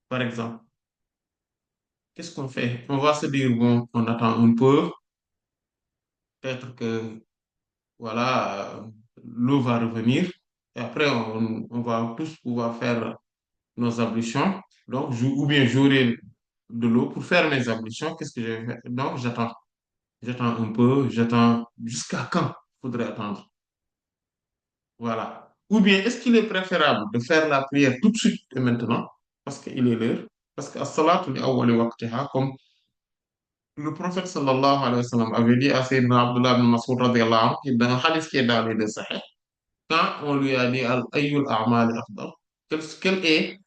par exemple. Qu'est-ce qu'on fait? On va se dire, bon, on attend un peu. Peut-être que, voilà, l'eau va revenir. Et après, on va tous pouvoir faire nos ablutions. Donc, ou bien j'aurai de l'eau pour faire mes ablutions. Qu'est-ce que je vais faire? Donc, j'attends. J'attends un peu. J'attends jusqu'à quand il faudrait attendre. Voilà. Ou bien, est-ce qu'il est préférable de faire la prière tout de suite et maintenant, parce qu'il est l'heure, parce que as-salatu li awwali waqtiha, comme le prophète sallallahu alayhi wa sallam avait dit à Sayyidina Abdullah bin Mas'ud radiyallahu anhu, dans un hadith qui est dans les deux sahih, quand on lui a dit Ayyul a'mali afdal, quel est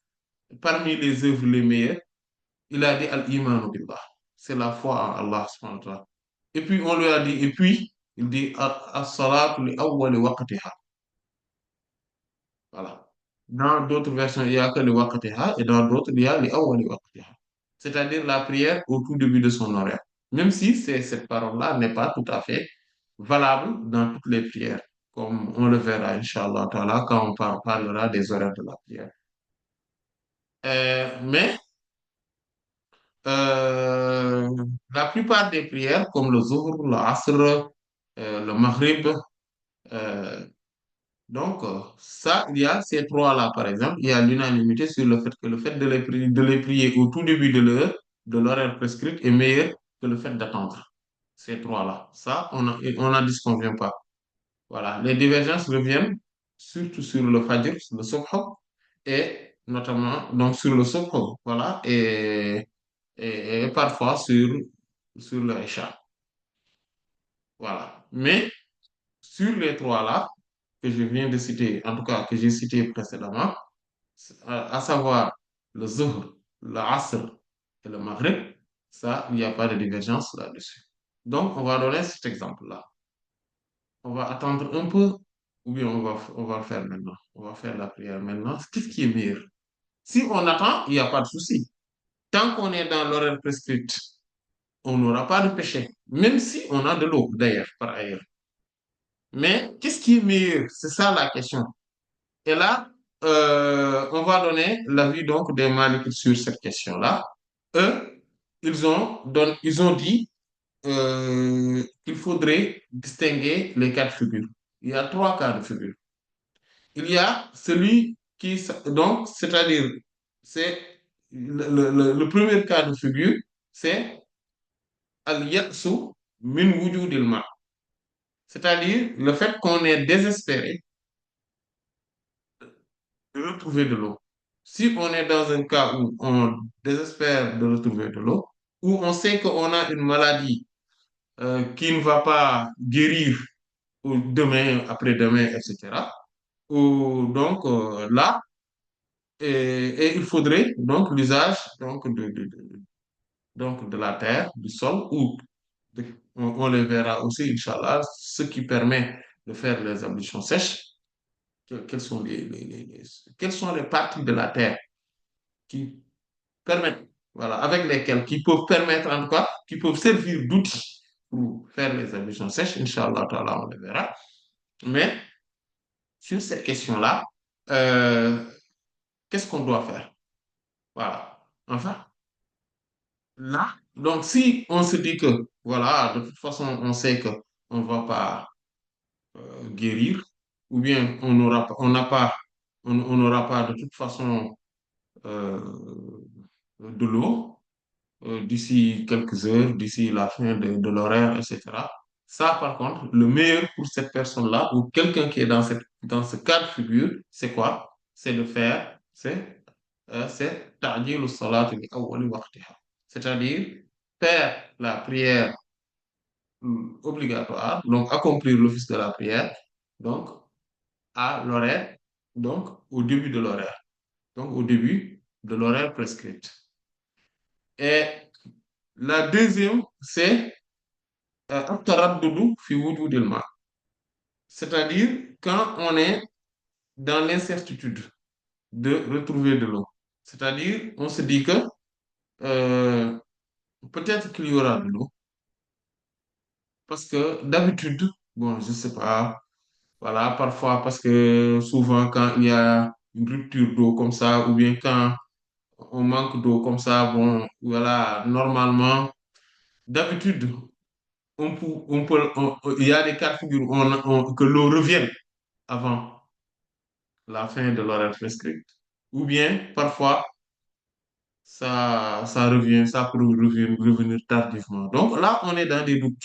parmi les œuvres les meilleures, il a dit al-imanu billah. C'est la foi en Allah subhanahu wa ta'ala. Et puis on lui a dit, et puis il dit as-salatu li awwali waqtiha. Voilà. Dans d'autres versions, il y a que le waqtiha et dans d'autres, il y a le awwali waqtiha. C'est-à-dire la prière au tout début de son horaire. Même si cette parole-là n'est pas tout à fait valable dans toutes les prières, comme on le verra, Inch'Allah, ta'ala, quand on parlera des horaires de la prière. Mais euh, la plupart des prières, comme le Zuhr, le Asr, le Maghrib, euh, donc, ça, il y a ces trois-là, par exemple, il y a l'unanimité sur le fait que le fait de les prier au tout début de l'heure, de l'horaire prescrit, est meilleur que le fait d'attendre. Ces trois-là. Ça, on n'en disconvient pas. Voilà. Les divergences reviennent surtout sur le Fajr, sur le Subh, et notamment donc sur le Subh, voilà, et parfois sur le Isha. Voilà. Mais sur les trois-là, que je viens de citer, en tout cas que j'ai cité précédemment, à savoir le Zuhr, le Asr et le Maghrib, ça, il n'y a pas de divergence là-dessus. Donc, on va donner cet exemple-là. On va attendre un peu, ou bien on va le faire maintenant. On va faire la prière maintenant. Qu'est-ce qui est meilleur? Si on attend, il n'y a pas de souci. Tant qu'on est dans l'horaire prescrit, on n'aura pas de péché, même si on a de l'eau, d'ailleurs, par ailleurs. Mais qu'est-ce qui est meilleur? C'est ça la question. Et là, on va donner l'avis donc des Malikites sur cette question-là. Eux, ils ont dit il faudrait distinguer les cas de figure. Il y a trois cas de figure. Il y a celui qui, donc, c'est-à-dire, c'est le premier cas de figure, c'est al-ya'su min wujudil ma, c'est-à-dire le fait qu'on est désespéré de retrouver de l'eau. Si on est dans un cas où on désespère de retrouver de l'eau, où on sait qu'on a une maladie qui ne va pas guérir ou demain, après-demain, etc. Ou donc là, et il faudrait donc l'usage donc donc de la terre, du sol, ou on le verra aussi, Inch'Allah, ce qui permet de faire les ablutions sèches. Quelles sont quelles sont les parties de la terre qui permettent, voilà, avec lesquelles, qui peuvent permettre en tout cas, qui peuvent servir d'outils pour faire les ablutions sèches, Inch'Allah, on le verra. Mais sur cette question-là, euh, qu'est-ce qu'on doit faire? Voilà. Enfin, là, donc si on se dit que, voilà, de toute façon, on sait que on ne va pas guérir, ou bien on n'a pas, on n'aura pas de toute façon euh, de l'eau d'ici quelques heures, d'ici la fin de l'horaire, etc. Ça, par contre, le meilleur pour cette personne-là, ou quelqu'un qui est dans ce cas de figure, c'est quoi? C'est de faire, c'est ta'jilu salati bi awwali waqtiha. C'est-à-dire faire la prière obligatoire, donc accomplir l'office de la prière, donc à l'horaire, donc au début de l'horaire, donc au début de l'horaire prescrit. Et la deuxième, c'est at-taraddudu fi wujudil ma. C'est-à-dire quand on est dans l'incertitude de retrouver de l'eau. C'est-à-dire, on se dit que euh, peut-être qu'il y aura de l'eau, parce que d'habitude, bon, je sais pas, voilà, parfois, parce que souvent, quand il y a une rupture d'eau comme ça, ou bien quand on manque d'eau comme ça, bon, voilà, normalement, d'habitude, il y a des cas de figure où que l'eau revienne avant la fin de l'horaire prescrit. Ou bien, parfois, ça revient, ça peut revenir tardivement. Donc là, on est dans des doutes.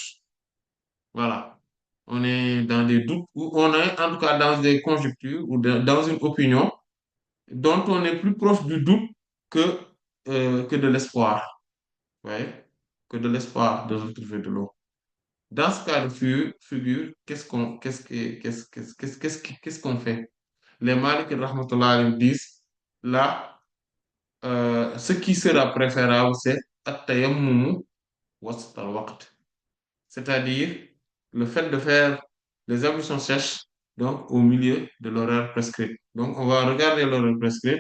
Voilà. On est dans des doutes ou on est en tout cas dans des conjectures ou dans une opinion dont on est plus proche du doute que de l'espoir. Ouais, que de l'espoir de retrouver de l'eau. Dans ce cas de figure, qu'est-ce qu'on fait? Les Malik rahmatullah alayhim disent là, ce qui sera préférable, c'est at-tayammumu wasat al-waqt. C'est-à-dire le fait de faire les ablutions sèches donc au milieu de l'horaire prescrit. Donc on va regarder l'horaire prescrit,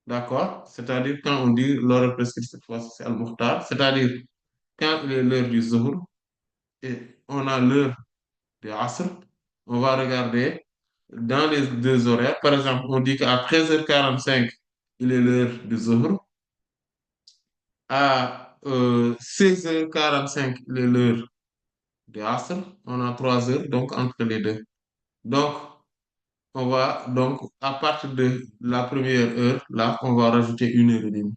d'accord? C'est-à-dire quand on dit l'horaire prescrit cette fois c'est al-mukhtar, c'est-à-dire quand il est l'heure du zuhr et on a l'heure du asr, on va regarder dans les deux horaires. Par exemple, on dit qu'à 13h45 il est l'heure du zuhr, à 16h45 il est l'heure du asr, on a 3 heures donc entre les deux. Donc, on va donc, à partir de la première heure, là, on va rajouter 1 heure et demie.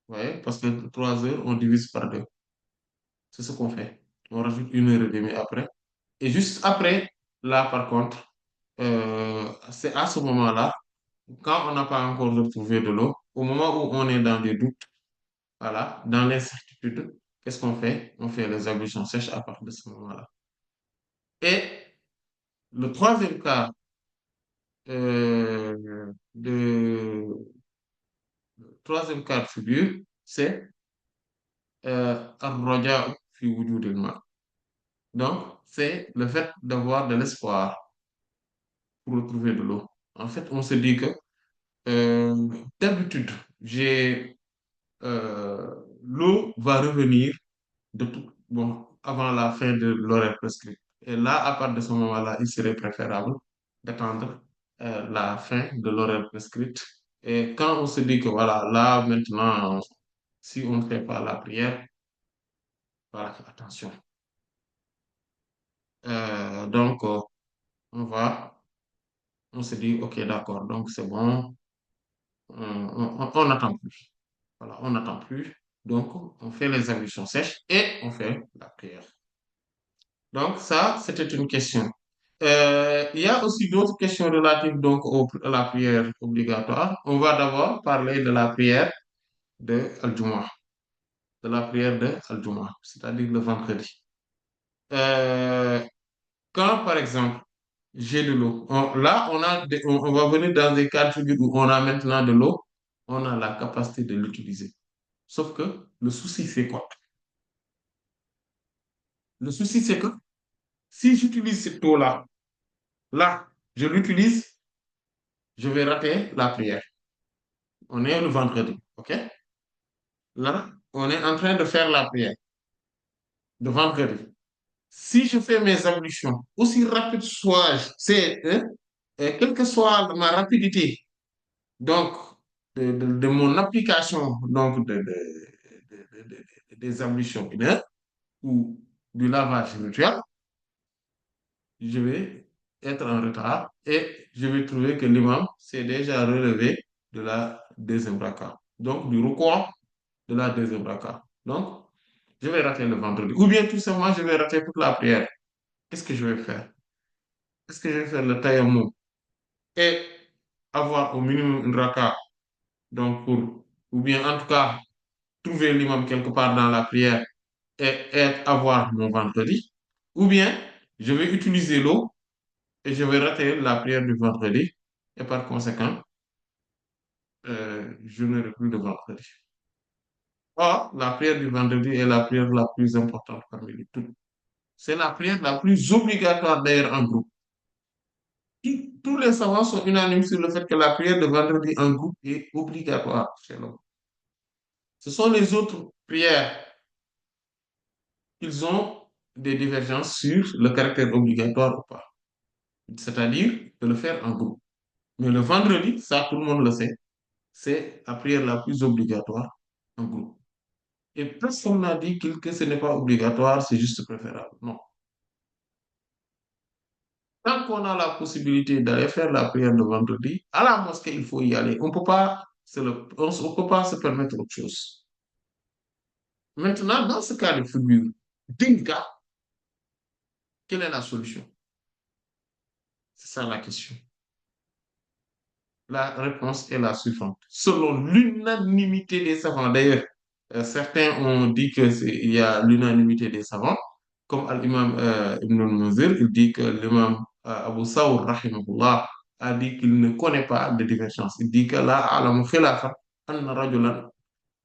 Vous voyez? Parce que 3 heures, on divise par deux. C'est ce qu'on fait. On rajoute 1 heure et demie après. Et juste après, là, par contre, c'est à ce moment-là, quand on n'a pas encore retrouvé de l'eau, au moment où on est dans des doutes, voilà, dans l'incertitude, qu'est-ce qu'on fait? On fait les ablutions sèches à partir de ce moment-là. Et le troisième cas de troisième cas de figure, c'est ar-raja'u fi wujudil ma. Donc, c'est le fait d'avoir de l'espoir pour retrouver de l'eau. En fait, on se dit que euh, d'habitude, l'eau va revenir bon, avant la fin de l'horaire prescrit. Et là, à partir de ce moment-là, il serait préférable d'attendre la fin de l'horaire prescrit. Et quand on se dit que voilà, là, maintenant, si on ne fait pas la prière, Voilà, attention. Donc, on va, on se dit, OK, d'accord, donc c'est bon, on n'attend plus. Voilà, on n'attend plus. Donc, on fait les ablutions sèches et on fait la prière. Donc, ça, c'était une question. Il y a aussi d'autres questions relatives donc à la prière obligatoire. On va d'abord parler de la prière de Al-Jumu'ah, de la prière de Al-Jumu'ah, c'est-à-dire le vendredi. Euh, Quand, par exemple, j'ai de l'eau, là, on va venir dans des cas de figure où on a maintenant de l'eau, on a la capacité de l'utiliser. Sauf que le souci, c'est quoi? Le souci, c'est que si j'utilise cette eau-là, là, je l'utilise, je vais rater la prière. On est le vendredi, OK? Là, on est en train de faire la prière de vendredi. Si je fais mes ablutions, aussi rapide soit-je, quelle que soit ma rapidité, donc, de mon application, donc, des ablutions une heure, ou du lavage rituel, je vais être en retard et je vais trouver que l'imam s'est déjà relevé de la deuxième raka. Donc, du recours de la deuxième raka. Donc, je vais rater le vendredi. Ou bien tout simplement, je vais rater toute la prière. Qu'est-ce que je vais faire? Est-ce que je vais faire le tayammum et avoir au minimum une raka, donc ou bien en tout cas, trouver l'imam quelque part dans la prière et avoir mon vendredi, ou bien je vais utiliser l'eau et je vais rater la prière du vendredi, et par conséquent, je n'aurai plus de vendredi. Or, la prière du vendredi est la prière la plus importante parmi les toutes. C'est la prière la plus obligatoire d'ailleurs en groupe. Tous les savants sont unanimes sur le fait que la prière de vendredi en groupe est obligatoire chez l'homme. Ce sont les autres prières qu'ils ont des divergences sur le caractère obligatoire ou pas. C'est-à-dire de le faire en groupe. Mais le vendredi, ça tout le monde le sait, c'est la prière la plus obligatoire en groupe. Et personne n'a dit que ce n'est pas obligatoire, c'est juste préférable. Non. Tant qu'on a la possibilité d'aller faire la prière de vendredi, à la mosquée, il faut y aller. On peut pas on peut pas se permettre autre chose. Maintenant, dans ce cas de figure, d'un cas, quelle est la solution? C'est ça la question. La réponse est la suivante. Selon l'unanimité des savants, d'ailleurs, certains ont dit il y a l'unanimité des savants, comme l'imam Ibn al-Munzir, il dit que l'imam Abu Sawr, rahimahullah, a dit qu'il ne connaît pas de divergence. Il dit que là, alamu khilafa, anna rajulan,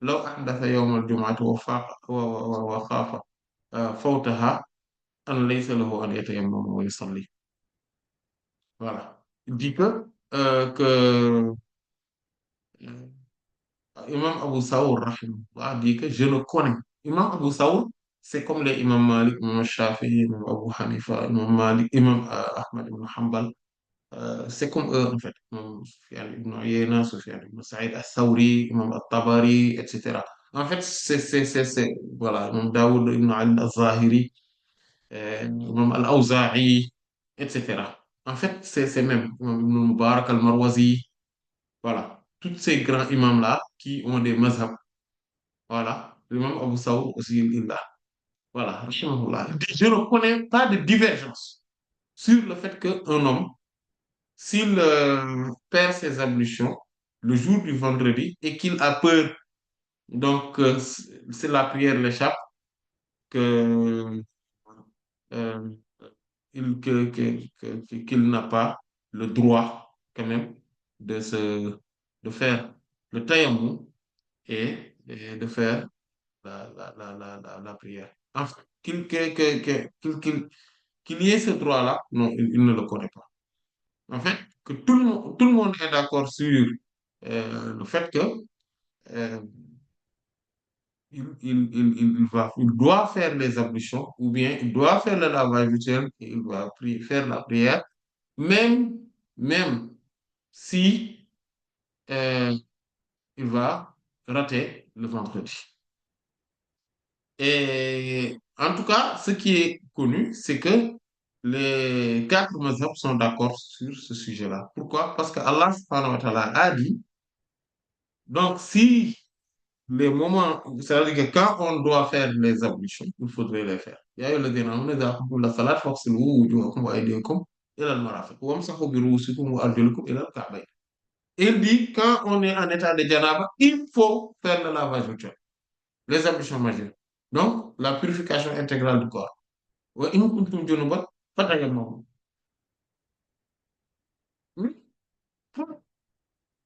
law ahdatha yawm al-jum'ati wa khafa fawtaha, an laysa lahu an yatayammama wa yusalli. Voilà. Il dit que Imam Abu Saour, rahimahullah, dit que je le connais. Imam Abu Saour, c'est comme les Imam Malik, Imam Shafi'i, Imam Abu Hanifa, Imam Malik, Imam Ahmad ibn Hanbal. C'est comme eux, en fait. Imam Sufyan ibn Uyayna, Sufyan ibn Sa'id al-Thawri, Imam al-Tabari, etc. En fait, voilà, Imam Daoud ibn Ali al-Zahiri, Imam al-Awza'i, etc. En fait, c'est même Imam ibn Mubarak al-Marwazi. Voilà. Tous ces grands imams-là qui ont des mazhab. Voilà. L'imam Abu Saoud aussi, il l'a. Voilà. Rahimahullah. Il dit, je ne connais pas de divergence sur le fait qu'un homme, s'il perd ses ablutions le jour du vendredi et qu'il a peur, donc c'est la prière l'échappe, que, euh, qu'il n'a pas le droit quand même de faire le tayammum et de faire la prière. Enfin, qu'il y ait ce droit-là, non, il ne le connaît pas. En fait, que tout le monde est d'accord sur le fait que euh, il doit faire les ablutions ou bien il doit faire le lavage rituel et il va faire la prière, même, même si euh, il va rater le vendredi. Et en tout cas, ce qui est connu, c'est que les quatre mazhabs sont d'accord sur ce sujet-là. Pourquoi? Parce que Allah subhanahu wa ta'ala a dit, donc si les moments, c'est-à-dire que quand on doit faire les ablutions, il faudrait les faire. يا أيها الذين آمنوا إذا قمتم إلى الصلاة فاغسلوا وجوهكم وأيديكم إلى المرافق وامسحوا برؤوسكم وأرجلكم إلى الكعبين. Il dit, quand on est en état de janaba, il faut faire le lavage rituel, les ablutions majeures. Donc, la purification intégrale du corps. وإن كنتم جنبا فتيمموا.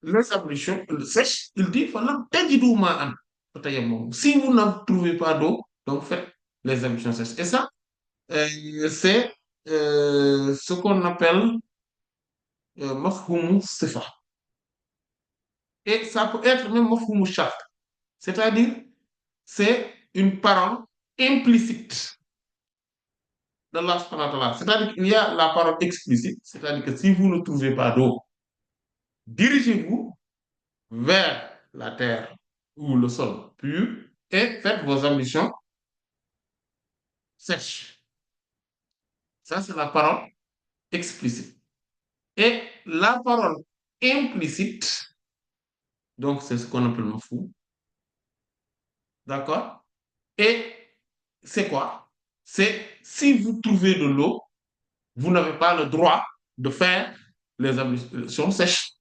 Les ablutions sèches, il dit, فلم تجدوا ماء فتيمموا. Si vous ne trouvez pas d'eau, donc faites les ablutions sèches. Et ça, c'est ce qu'on appelle mafhoumu sifa. Et ça peut être même mafhoumu shart. C'est-à-dire, c'est une parole implicite d'Allah subhanahu wa ta'ala. C'est-à-dire qu'il y a la parole explicite, c'est-à-dire que si vous ne trouvez pas d'eau, dirigez-vous vers la terre ou le sol pur et faites vos ambitions sèches. Ça, c'est la parole explicite. Et la parole implicite, donc c'est ce qu'on appelle le fou, d'accord? Et c'est quoi? C'est si vous trouvez de l'eau, vous n'avez pas le droit de faire les ablutions sèches.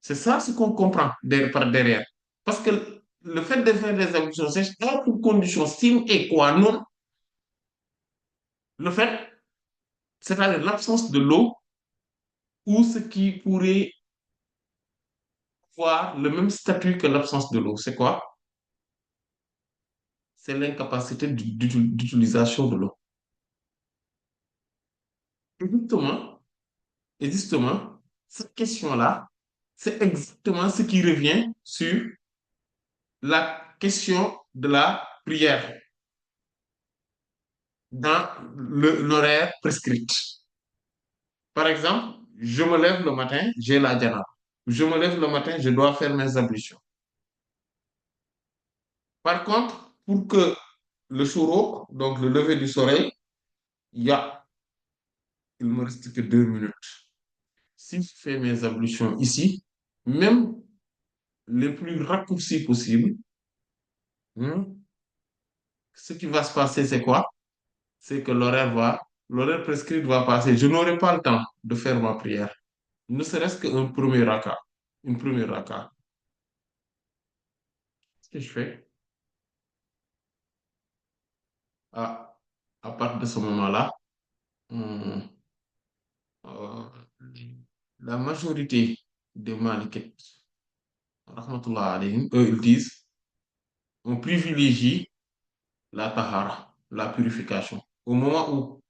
C'est ça ce qu'on comprend par derrière. Parce que le fait de faire des ablutions sèches est une condition sine qua non. Le fait, c'est-à-dire l'absence de l'eau ou ce qui pourrait avoir le même statut que l'absence de l'eau. C'est quoi? C'est l'incapacité d'utilisation de l'eau. Et justement, et justement, cette question-là, c'est exactement ce qui revient sur la question de la prière dans l'horaire prescrit. Par exemple, je me lève le matin, j'ai la jana. Je me lève le matin, je dois faire mes ablutions. Par contre, pour que le shuruk, donc le lever du soleil, il y a, il me reste que 2 minutes. Si je fais mes ablutions ici, même les plus raccourcis possibles, hmm, ce qui va se passer, c'est quoi? C'est que l'horaire prescrit va passer. Je n'aurai pas le temps de faire ma prière. Ne serait-ce qu'un premier raka. Une première raka. Ce que je fais, à, à partir de ce moment-là, hmm, euh, la majorité des Malikites, rahmatullah alayhim, eux, ils disent, on privilégie la tahara, la purification. Au moment où,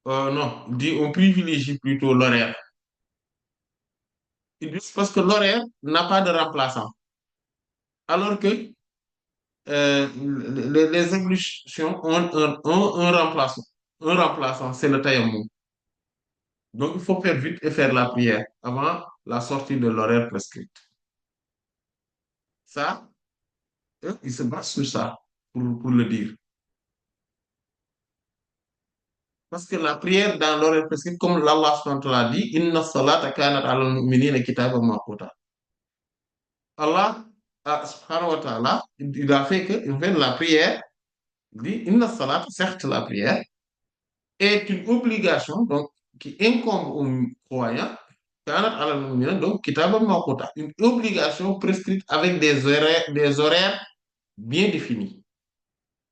non, dit, on privilégie plutôt l'horaire. Ils disent parce que l'horaire n'a pas de remplaçant. Alors que les évolutions ont un remplaçant. Un remplaçant, c'est le tayammum. Donc, il faut faire vite et faire la prière avant la sortie de l'horaire prescrit. Ça, eux, ils se basent sur ça pour le dire. Parce que la prière dans l'horaire prescrit, comme l'Allah subhanahu wa ta'ala dit, Inna salata kanat ala al-mu'minina kitaban mawquta. Allah subhanahu wa ta'ala, il a fait que, en fait, la prière, il dit, Inna salata, certes la prière, est une obligation donc, qui incombe aux croyants, kanat ala al-mu'minina, donc kitaban mawquta, une obligation prescrite avec des horaires bien définis.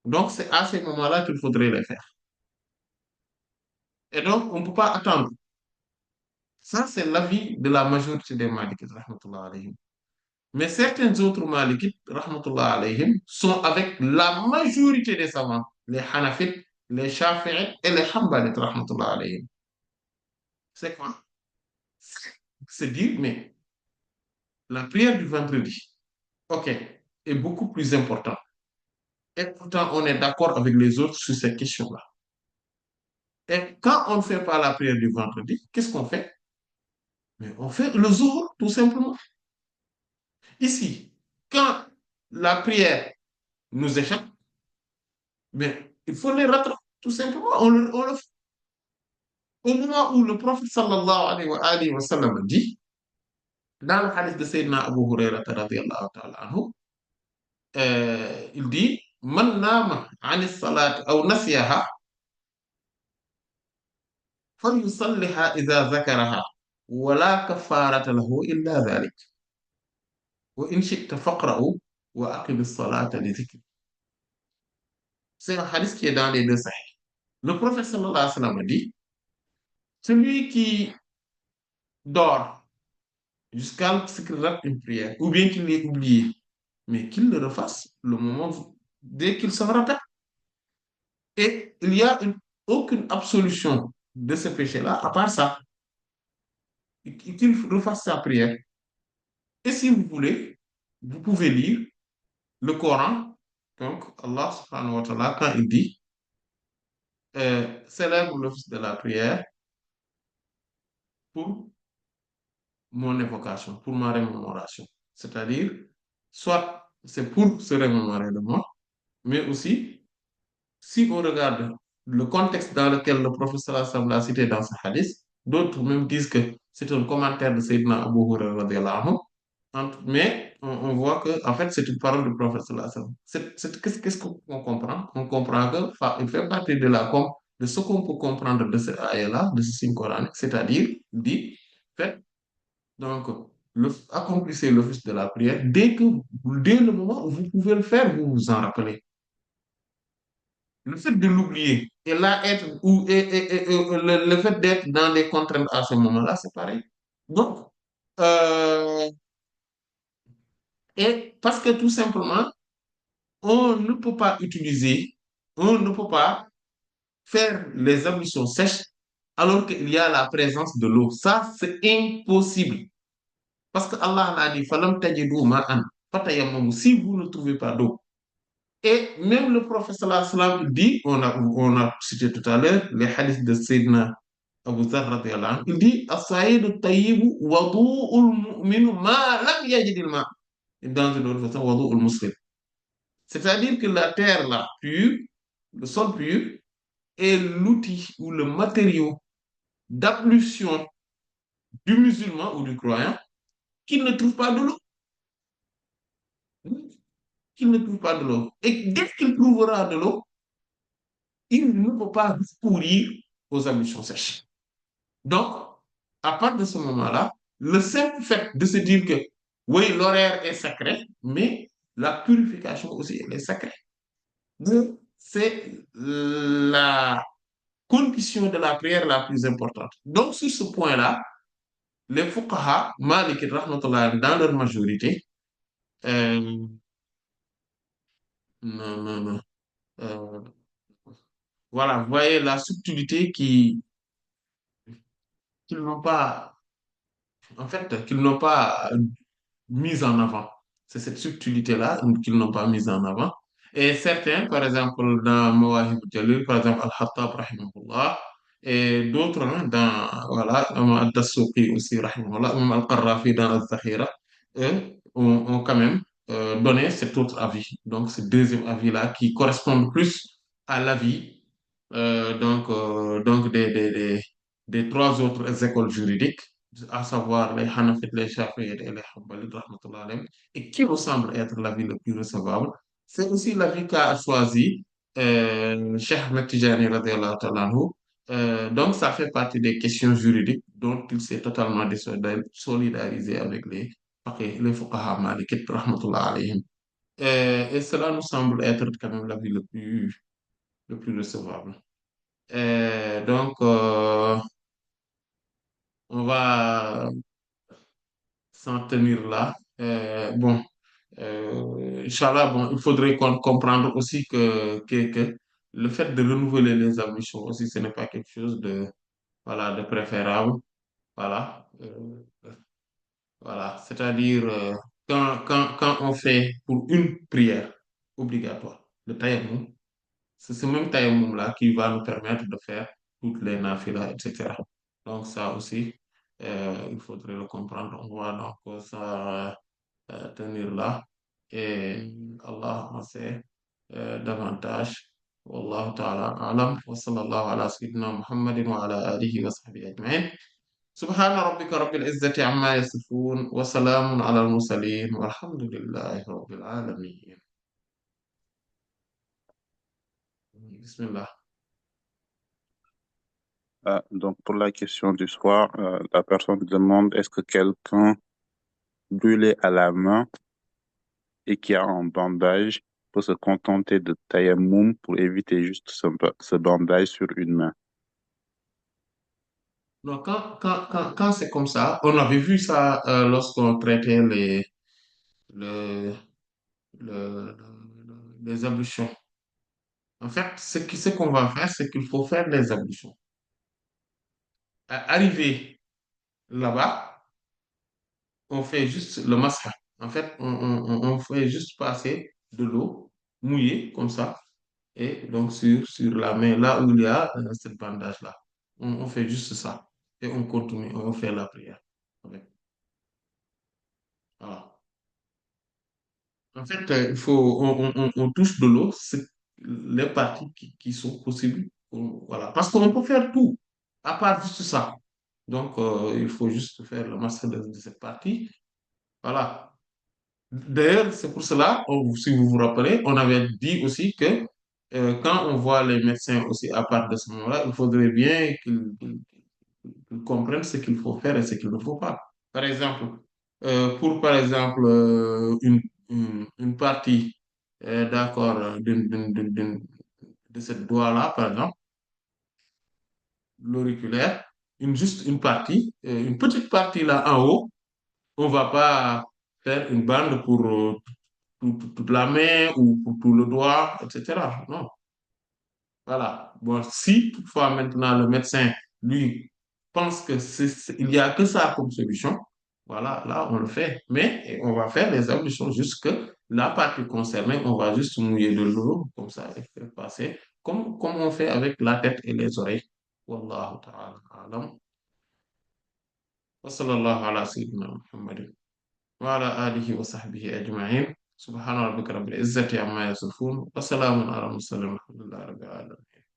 Donc, c'est à ces moments-là qu'il faudrait les faire. Et donc, on ne peut pas attendre. Ça, c'est l'avis de la majorité des Malikites, rahmatullah alayhim. Mais certains autres Malikites, rahmatullah alayhim, sont avec la majorité des savants, les Hanafites, les Shafi'ites et les Hanbalites, rahmatullah alayhim. C'est quoi? C'est dire, mais la prière du vendredi, ok, est beaucoup plus importante. Et pourtant, on est d'accord avec les autres sur cette question-là. Et quand on ne fait pas la prière du vendredi, qu'est-ce qu'on fait? Mais on fait le jour, tout simplement. Ici, quand la prière nous échappe, Mais il faut les rattraper, tout simplement. Au moment où le prophète sallallahu alayhi wa sallam dit, dans le hadith de Sayyidina Abu Hurairah radiyallahu ta'ala anhu, il dit, Man nama ani salat aw nasiyaha, falyusalliha idha zakaraha, wa la kafarata lahu illa dhalik. Wa in shi'ta faqra'u wa aqimis salata li dhikri. C'est un hadith qui est dans les deux sahih. Le prophète sallallahu alayhi wa sallam a dit, celui qui dort jusqu'à ce qu'il rate une prière, ou bien qu'il l'ait oublié, mais qu'il le refasse le moment dès qu'il s'en rappelle. Et il n'y a aucune absolution de ce péché-là, à part ça, qu'il refasse sa prière. Et si vous voulez, vous pouvez lire le Coran. Donc, Allah subhanahu wa ta'ala, quand il dit, célèbre l'office de la prière pour mon évocation, pour ma rémémoration. C'est-à-dire, soit c'est pour se remémorer de moi, mais aussi, si on regarde le contexte dans lequel le professeur Hassan l'a cité dans ce hadith, d'autres même disent que c'est un commentaire de Sayyidina Abu Hurairah radiyallahu anhu. Mais on voit que, en fait, c'est une parole du prophète sallallahu alayhi wa sallam. Qu'est-ce qu'on comprend? On comprend que, enfin, il fait partie de ce qu'on peut comprendre de cette ayah-là, de ce signe coranique, c'est-à-dire, il dit, faites donc, accomplissez l'office de la prière dès le moment où vous pouvez le faire, vous vous en rappelez. Le fait de l'oublier et là être ou le fait d'être dans les contraintes à ce moment-là, c'est pareil. Donc, euh, et parce que tout simplement, on ne peut pas utiliser, on ne peut pas faire les ablutions sèches alors qu'il y a la présence de l'eau. Ça, c'est impossible. Parce que Allah l'a dit, Falam tajidu ma'an, fatayammamu, si vous ne trouvez pas d'eau. Et même le prophète sallallahu alayhi wa sallam dit, on a cité tout à l'heure les hadiths de Sayyidina Abu Dharr radiyallahu anhu, il dit, As-sa'idu tayyibu wadu'ul mu'minu ma lam yajidil ma. Et dans une autre façon, wadu'ul muslim. C'est-à-dire que la terre là, pure, le sol pur, est l'outil ou le matériau d'ablution du musulman ou du croyant qui ne trouve pas de l'eau. Qu'il ne trouve pas de l'eau. Et dès qu'il trouvera de l'eau, il ne peut pas recourir aux ablutions sèches. Donc, à partir de ce moment-là, le simple fait de se dire que oui, l'horaire est sacré, mais la purification aussi, elle est sacrée. Donc, c'est la condition de la prière la plus importante. Donc, sur ce point-là, les fuqaha, Malik, rahmatullah, dans leur majorité, euh, non, non, non, euh, voilà, vous voyez la subtilité qu'ils n'ont pas, en fait, qu'ils n'ont pas mise en avant. C'est cette subtilité-là qu'ils n'ont pas mise en avant. Et certains, par exemple, dans Mawahib Jalil, par exemple, Al-Hattab, rahimahullah, et d'autres, hein, dans, voilà, Al-Dasuqi aussi, rahimahullah, même Al-Qarrafi dans Al-Zahira, eux, ont quand même donné cet autre avis. Donc, ce deuxième avis-là qui correspond plus à l'avis donc des trois autres écoles juridiques, à savoir les Hanafites, les Shafi'ites et les Hanbalites, rahmatullah alayhim, et qui me semble être l'avis le plus recevable. C'est aussi l'avis qu'a choisi Cheikh Ahmed Tijani radiallahu ta'ala anhu. Donc, ça fait partie des questions juridiques dont il s'est totalement solidarisé avec les fuqaha malikites, rahmatullah alayhim. Et cela nous semble être quand même l'avis le plus recevable. Donc, on va s'en tenir là. Bon, Inch'Allah, bon, il faudrait comprendre aussi que le fait de renouveler les ambitions aussi, ce n'est pas quelque chose de, voilà, de préférable. Voilà. Voilà. C'est-à-dire, quand on fait pour une prière obligatoire, le tayammum, c'est ce même tayammum-là qui va nous permettre de faire toutes les nafilas, etc. Donc ça aussi, il faudrait le comprendre. On va donc ça tenir là. Et Allah en sait davantage. والله تعالى أعلم، وصلى الله على سيدنا محمد وعلى آله وصحبه أجمعين. سبحان ربك رب العزة عما يصفون، وسلام على المرسلين، والحمد لله رب العالمين. بسم الله. Donc, pour la question du soir, la personne demande est-ce que quelqu'un brûlé à la main et qui a un bandage peut se contenter de tayammum pour éviter juste ce bandage sur une main. Donc, quand c'est comme ça, on avait vu ça lorsqu'on traitait le, les ablutions. En fait, ce qu'on va faire, c'est qu'il faut faire les ablutions. Arrivé là-bas, on fait juste le massage. En fait, on fait juste passer de l'eau mouillée comme ça, et donc sur la main, là où il y a ce bandage-là. On fait juste ça. Et on continue, on fait la prière. avec- Voilà. En fait, il faut, on touche de l'eau, c'est les parties qui sont possibles. Voilà. Parce qu'on peut faire tout, à part juste ça. Donc, il faut juste faire le massage de cette partie. Voilà. D'ailleurs, c'est pour cela, si vous vous rappelez, on avait dit aussi que quand on voit les médecins aussi à part de ce moment-là, il faudrait bien qu'ils comprennent ce qu'il faut faire et ce qu'il ne faut pas. Par exemple, pour par exemple une partie, d'accord, de cette doigt-là, par exemple, l'auriculaire, juste une partie, une petite partie là en haut, on va pas faire une bande pour toute la main ou pour tout le doigt, etc. Non. Voilà. Bon, si toutefois maintenant le médecin, lui, pense que il y a que ça comme solution, voilà, là, on le fait. Mais on va faire les ablutions jusque la partie concernée, on va juste mouiller de l'eau, comme ça, et faire passer, comme on fait avec la tête et les oreilles. Wallahu ta'ala alam. Wa sallallahu ala sayyidina Muhammadin. وعلى آله وصحبه أجمعين. سبحان ربك رب العزة عما يصفون، وسلام على المرسلين والحمد لله رب العالمين.